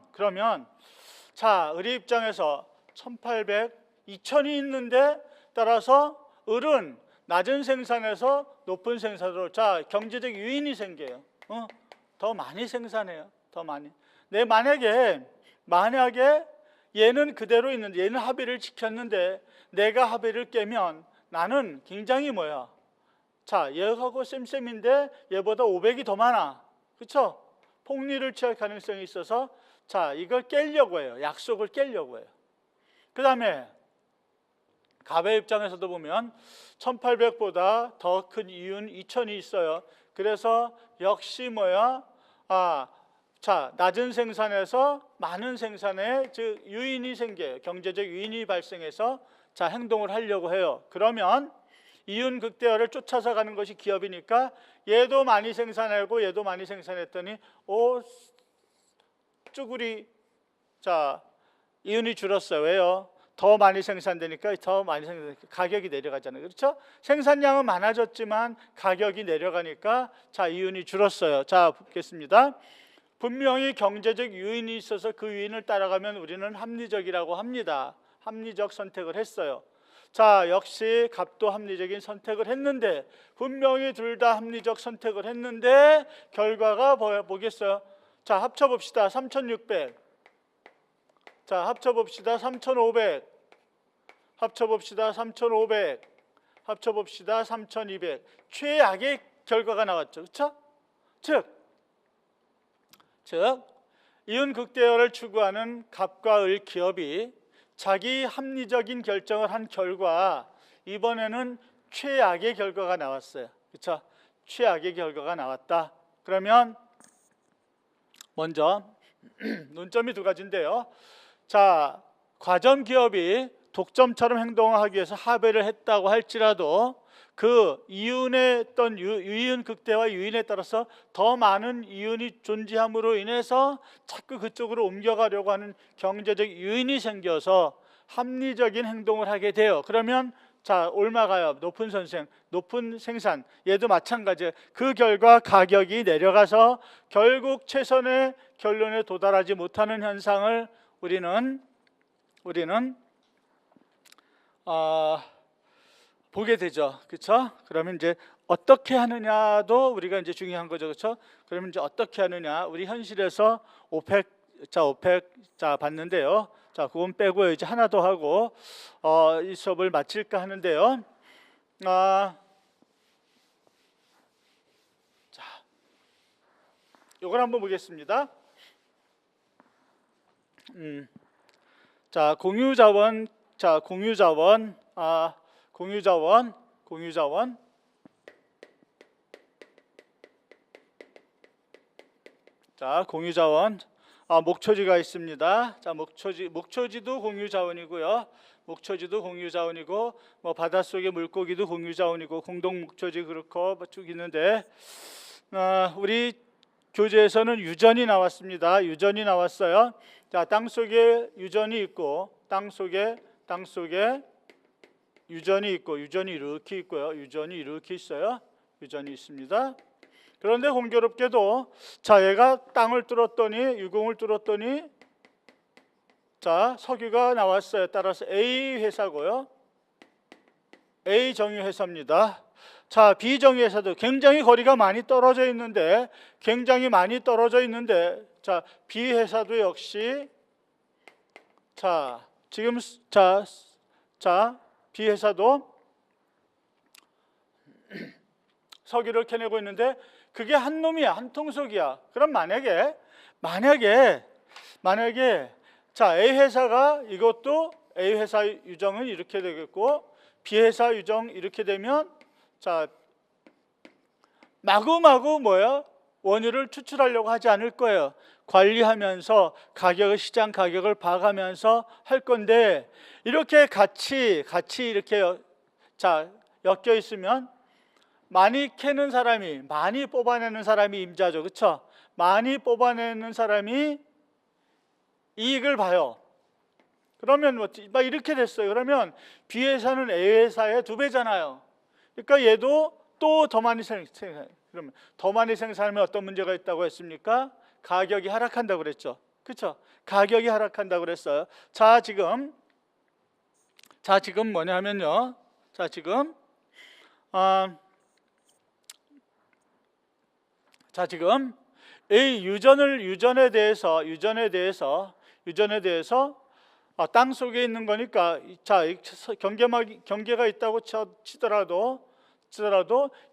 자, 을의 입장에서 1800, 2000이 있는데 따라서 을은 낮은 생산에서 높은 생산으로 자, 경제적 유인이 생겨요. 더 많이 생산해요. 더 많이. 내 만약에 얘는 그대로 있는데 얘는 합의를 지켰는데 내가 합의를 깨면 나는 굉장히 자, 얘하고 쌤쌤인데 얘보다 500이 더 많아. 그렇죠? 폭리를 취할 가능성이 있어서 자, 이걸 깨려고 해요. 약속을 깨려고 해요. 그 다음에 갑의 입장에서도 보면 1800보다 더 큰 이윤 2000이 있어요. 그래서 역시 자, 낮은 생산에서 많은 생산에 즉 유인이 생겨요. 경제적 유인이 발생해서 자, 행동을 하려고 해요. 그러면 이윤 극대화를 쫓아서 가는 것이 기업이니까 얘도 많이 생산하고 얘도 많이 생산했더니 쭈구리 자, 이윤이 줄었어요. 왜요? 더 많이 생산되니까 가격이 내려가잖아요. 그렇죠? 생산량은 많아졌지만 가격이 내려가니까 자, 이윤이 줄었어요. 자, 보겠습니다. 분명히 경제적 유인이 있어서 그 유인을 따라가면 우리는 합리적이라고 합니다. 합리적 선택을 했어요. 자, 역시 갑도 합리적인 선택을 했는데 분명히 둘 다 합리적 선택을 했는데 결과가 뭐겠어요? 자, 합쳐봅시다. 3600. 자, 합쳐봅시다. 3500. 합쳐봅시다. 3500. 합쳐봅시다. 3200. 최악의 결과가 나왔죠. 그렇죠? 즉 이윤 극대화를 추구하는 갑과 을 기업이 자기 합리적인 결정을 한 결과 이번에는 최악의 결과가 나왔어요. 그렇죠? 최악의 결과가 나왔다. 그러면 먼저 논점이 두 가지인데요. 자, 과점 기업이 독점처럼 행동을 하기 위해서 합의를 했다고 할지라도 그 이윤의 어떤 유인 극대화 유인에 따라서 더 많은 이윤이 존재함으로 인해서 자꾸 그쪽으로 옮겨가려고 하는 경제적 유인이 생겨서 합리적인 행동을 하게 돼요. 그러면 자, 옮아가요. 높은 생산. 얘도 마찬가지예요. 그 결과 가격이 내려가서 결국 최선의 결론에 도달하지 못하는 현상을 우리는 보게 되죠. 그렇죠? 그러면 이제 어떻게 하느냐도 우리가 이제 중요한 거죠. 그렇죠? 그러면 이제 어떻게 하느냐? 우리 현실에서 오펙 봤는데요. 자, 그건 빼고요. 이제 하나 더 하고 이 수업을 마칠까 하는데요. 자, 이걸 한번 보겠습니다. 자, 공유자원. 자, 공유자원. 자, 공유자원. 목초지가 있습니다. 자, 목초지도 공유자원이고요. 목초지도 공유자원이고, 뭐 바닷속의 물고기도 공유자원이고, 공동 목초지 그렇고 쭉 있는데, 우리 교재에서는 유전이 나왔습니다. 유전이 나왔어요. 자, 땅 속에 유전이 있고, 땅 속에 유전이 있고, 유전이 이렇게 있고요. 유전이 이렇게 있어요. 유전이 있습니다. 그런데 공교롭게도 자, 얘가 땅을 뚫었더니, 유공을 뚫었더니 자, 석유가 나왔어요. 따라서 A 회사고요. A 정유 회사입니다. 자, B 정유 회사도 굉장히 거리가 많이 떨어져 있는데, 자, B 회사도 역시 자, 지금 B 회사도 석유를 캐내고 있는데 그게 한 놈이야, 한 통속이야. 그럼 만약에 자, A 회사가 이것도 A 회사 유정은 이렇게 되겠고 B 회사 유정 이렇게 되면 자, 마구마구 원유를 추출하려고 하지 않을 거예요. 관리하면서 시장 가격을 봐가면서 할 건데, 이렇게 같이 이렇게 엮여 있으면 많이 캐는 사람이, 많이 뽑아내는 사람이 임자죠. 그렇죠? 많이 뽑아내는 사람이 이익을 봐요. 그러면 막 이렇게 됐어요. 그러면 B 회사는 A 회사의 2배잖아요. 그러니까 얘도 또 더 많이 그러면 더 많이 생산하면 어떤 문제가 있다고 했습니까? 가격이 하락한다고 그랬죠. 그렇죠? 가격이 하락한다고 그랬어요. 자, 지금 뭐냐 하면요. 자, 지금 이 유전에 대해서 땅 속에 있는 거니까 자, 경계가 있다고 치더라도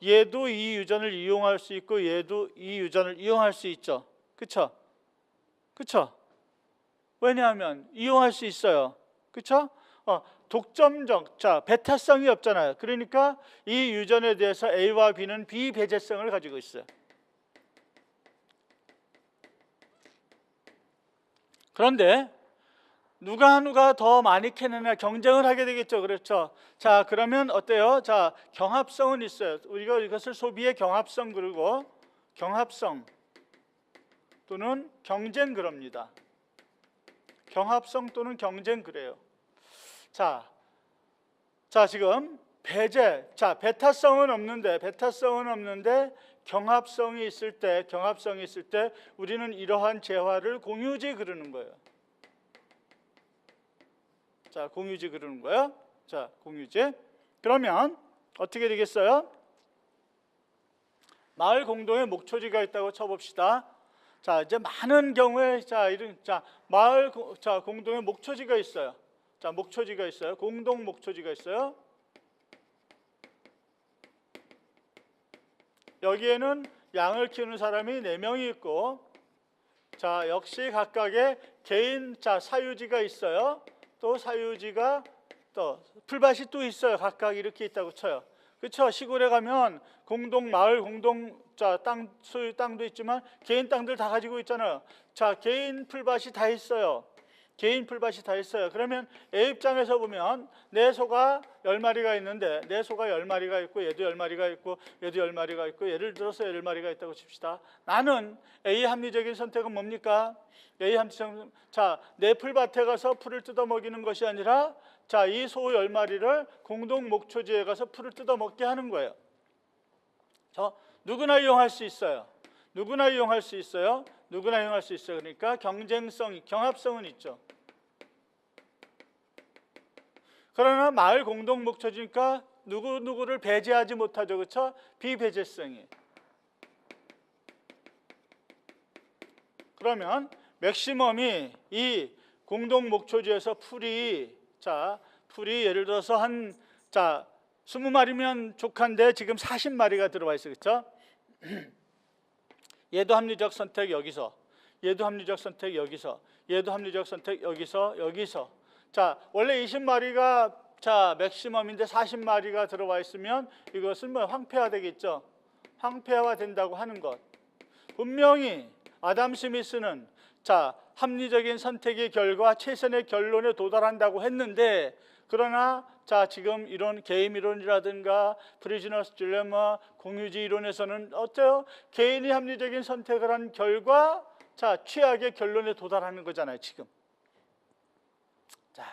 얘도 이 유전을 이용할 수 있고 얘도 이 유전을 이용할 수 있죠. 그렇죠? 왜냐하면 이용할 수 있어요. 그렇죠? 독점적, 자, 배타성이 없잖아요. 그러니까 이 유전에 대해서 A와 B는 비배제성을 가지고 있어요. 그런데 누가 더 많이 캐느냐 경쟁을 하게 되겠죠. 그렇죠? 자, 그러면 어때요? 자, 경합성은 있어요. 우리가 이것을 소비의 경합성 그러고 경합성 또는 경쟁 그럽니다. 경합성 또는 경쟁 그래요. 자, 지금 배제, 자, 배타성은 없는데 경합성이 있을 때 우리는 이러한 재화를 공유지 그러는 거예요. 자, 공유지 그러는 거예요. 자, 공유지. 그러면 어떻게 되겠어요? 마을 공동에 목초지가 있다고 쳐봅시다. 자, 이제 많은 경우에 마을 공동에 목초지가 있어요. 자, 목초지가 있어요. 공동 목초지가 있어요. 여기에는 양을 키우는 사람이 4명이 있고, 자, 역시 각각의 개인 사유지가 있어요. 또 사유지가 또 풀밭이 또 있어요. 각각 이렇게 있다고 쳐요. 그렇죠? 시골에 가면 마을 공동 소유 땅도 있지만 개인 땅들 다 가지고 있잖아요. 자, 개인 풀밭이 다 있어요. 개인 풀밭이 다 있어요. 그러면 A 입장에서 보면 내 소가 10마리가 있는데 내 소가 10마리가 있고 얘도 10마리가 있고 얘도 10마리가 있고 예를 들어서 10마리가 있다고 칩시다. 나는 A 합리적인 선택은 뭡니까? A 합리적 자, 내 풀밭에 가서 풀을 뜯어 먹이는 것이 아니라 자, 이 소 10마리를 공동 목초지에 가서 풀을 뜯어 먹게 하는 거예요. 누구나 이용할 수 있어요. 누구나 이용할 수 있어요. 누구나 이용할 수 있어요. 그러니까 경쟁성, 경합성은 있죠. 그러나 마을 공동 목초지니까 누구를 배제하지 못하죠. 그렇죠? 비배제성이. 그러면 맥시멈이 이 공동 목초지에서 풀이 예를 들어서 한 20마리면 족한데 지금 40마리가 들어와 있어요. 그렇죠? 얘도 합리적 선택 여기서, 얘도 합리적 선택 여기서, 얘도 합리적 선택 여기서. 자, 원래 20마리가 맥시멈인데 40마리가 들어와 있으면 이것은 뭐 황폐화 되겠죠. 황폐화 된다고 하는 것. 분명히 아담 스미스는 합리적인 선택의 결과 최선의 결론에 도달한다고 했는데, 그러나 지금 이런 게임 이론이라든가 프리즈너스 딜레마, 공유지 이론에서는 어때요? 개인이 합리적인 선택을 한 결과 최악의 결론에 도달하는 거잖아요, 지금.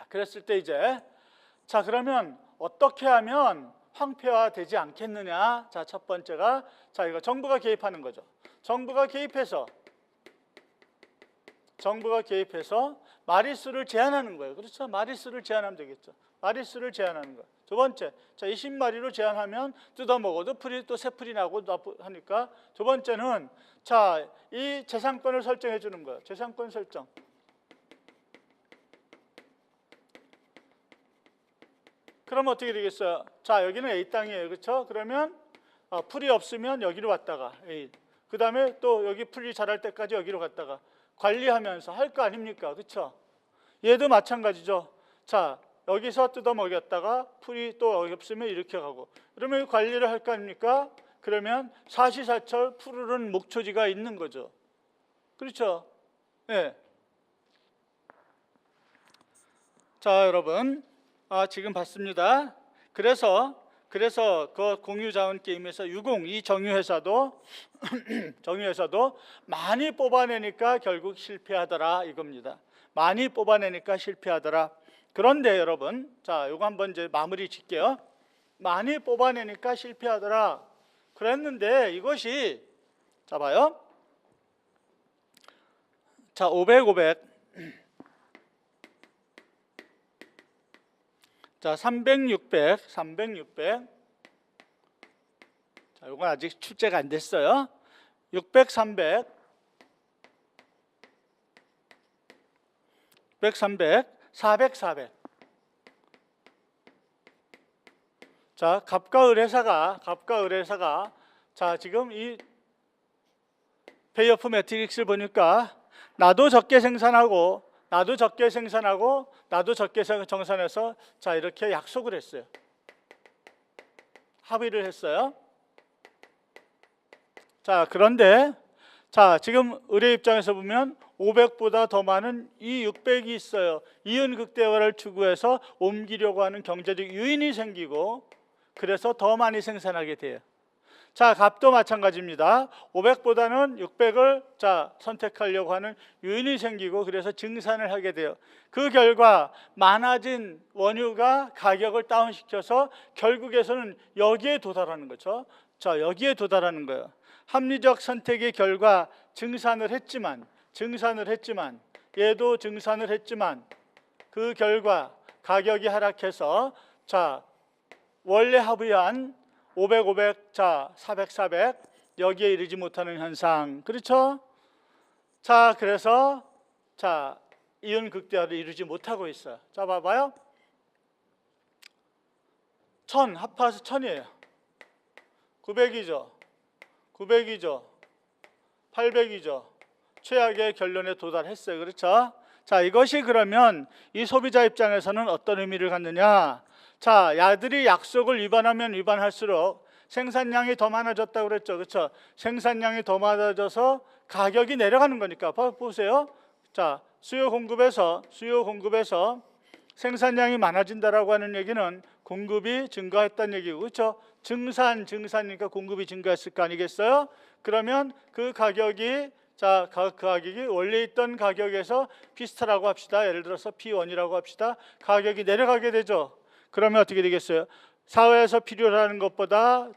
그랬을 때 이제 그러면 어떻게 하면 황폐화 되지 않겠느냐? 첫 번째가 이거 정부가 개입하는 거죠. 정부가 개입해서 마리수를 제한하는 거예요. 그렇죠? 마리수를 제한하면 되겠죠. 마리수를 제한하는 거예요. 두 번째, 20마리로 제한하면 뜯어먹어도 풀이 또 새 풀이 나고 하니까 두 번째는 이 재산권을 설정해 주는 거예요. 재산권 설정. 그럼 어떻게 되겠어요? 여기는 A 땅이에요. 그렇죠? 그러면 풀이 없으면 여기로 왔다가 A. 그 다음에 또 여기 풀이 자랄 때까지 여기로 갔다가 관리하면서 할 거 아닙니까? 그렇죠? 얘도 마찬가지죠. 여기서 뜯어 먹였다가 풀이 또 없으면 이렇게 가고, 그러면 관리를 할 거 아닙니까? 그러면 사시사철 푸르른 목초지가 있는 거죠. 그렇죠? 네. 여러분, 지금 봤습니다. 그래서 그 공유자원 게임에서 유공 이 정유회사도 정유회사도 많이 뽑아내니까 결국 실패하더라 이겁니다. 많이 뽑아내니까 실패하더라. 그런데 여러분, 요거 한번 이제 마무리 짓게요. 많이 뽑아내니까 실패하더라. 그랬는데 이것이 봐요. 500. 300, 600. 이건 아직 출제가 안 됐어요. 600, 300. 400. 갑과 을회사가 지금 이 페이오프 매트릭스를 보니까 나도 적게 생산하고 나도 적게 정산해서 이렇게 약속을 했어요. 합의를 했어요. 그런데 지금 의뢰 입장에서 보면 500보다 더 많은 이 600이 있어요. 이윤 극대화를 추구해서 옮기려고 하는 경제적 유인이 생기고 그래서 더 많이 생산하게 돼요. 값도 마찬가지입니다. 500보다는 600을 선택하려고 하는 유인이 생기고 그래서 증산을 하게 돼요. 그 결과 많아진 원유가 가격을 다운시켜서 결국에서는 여기에 도달하는 거죠. 여기에 도달하는 거예요. 합리적 선택의 결과 증산을 했지만 얘도 증산을 했지만 그 결과 가격이 하락해서 원래 합의한 500, 400 여기에 이르지 못하는 현상. 그렇죠? 그래서 이윤 극대화를 이루지 못하고 있어요. 봐봐요. 1000 합해서 1000이에요. 900이죠. 800이죠. 최악의 결론에 도달했어요. 그렇죠? 이것이 그러면 이 소비자 입장에서는 어떤 의미를 갖느냐? 야들이 약속을 위반하면 위반할수록 생산량이 더 많아졌다고 그랬죠. 그렇죠? 생산량이 더 많아져서 가격이 내려가는 거니까. 보세요. 수요 공급에서 생산량이 많아진다라고 하는 얘기는 공급이 증가했다는 얘기고, 그렇죠? 증산이니까 공급이 증가했을 거 아니겠어요? 그러면 그 가격이 그 가격이 원래 있던 가격에서 비슷하다고 합시다. 예를 들어서 P1이라고 합시다. 가격이 내려가게 되죠. 그러면 어떻게 되겠어요? 사회에서 필요로 하는 것보다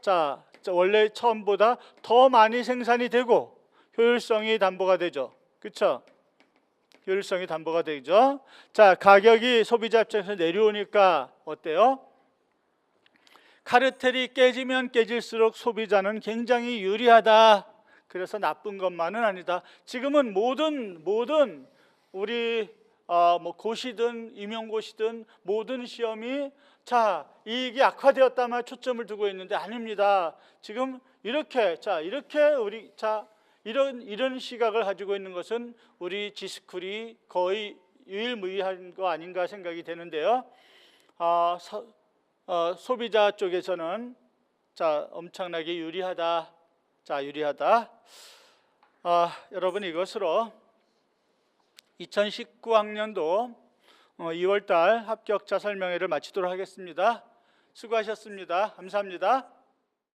원래 처음보다 더 많이 생산이 되고 효율성이 담보가 되죠. 그렇죠? 효율성이 담보가 되죠. 자, 가격이 소비자 입장에서 내려오니까 어때요? 카르텔이 깨지면 깨질수록 소비자는 굉장히 유리하다. 그래서 나쁜 것만은 아니다. 지금은 모든 우리 뭐 고시든 임용고시든 모든 시험이 이익이 악화되었다만 초점을 두고 있는데 아닙니다. 지금 이렇게 우리 이런 시각을 가지고 있는 것은 우리 지스쿨이 거의 유일무이한 거 아닌가 생각이 되는데요. 소비자 쪽에서는 엄청나게 유리하다. 여러분, 이것으로 2019학년도 2월달 합격자 설명회를 마치도록 하겠습니다. 수고하셨습니다. 감사합니다.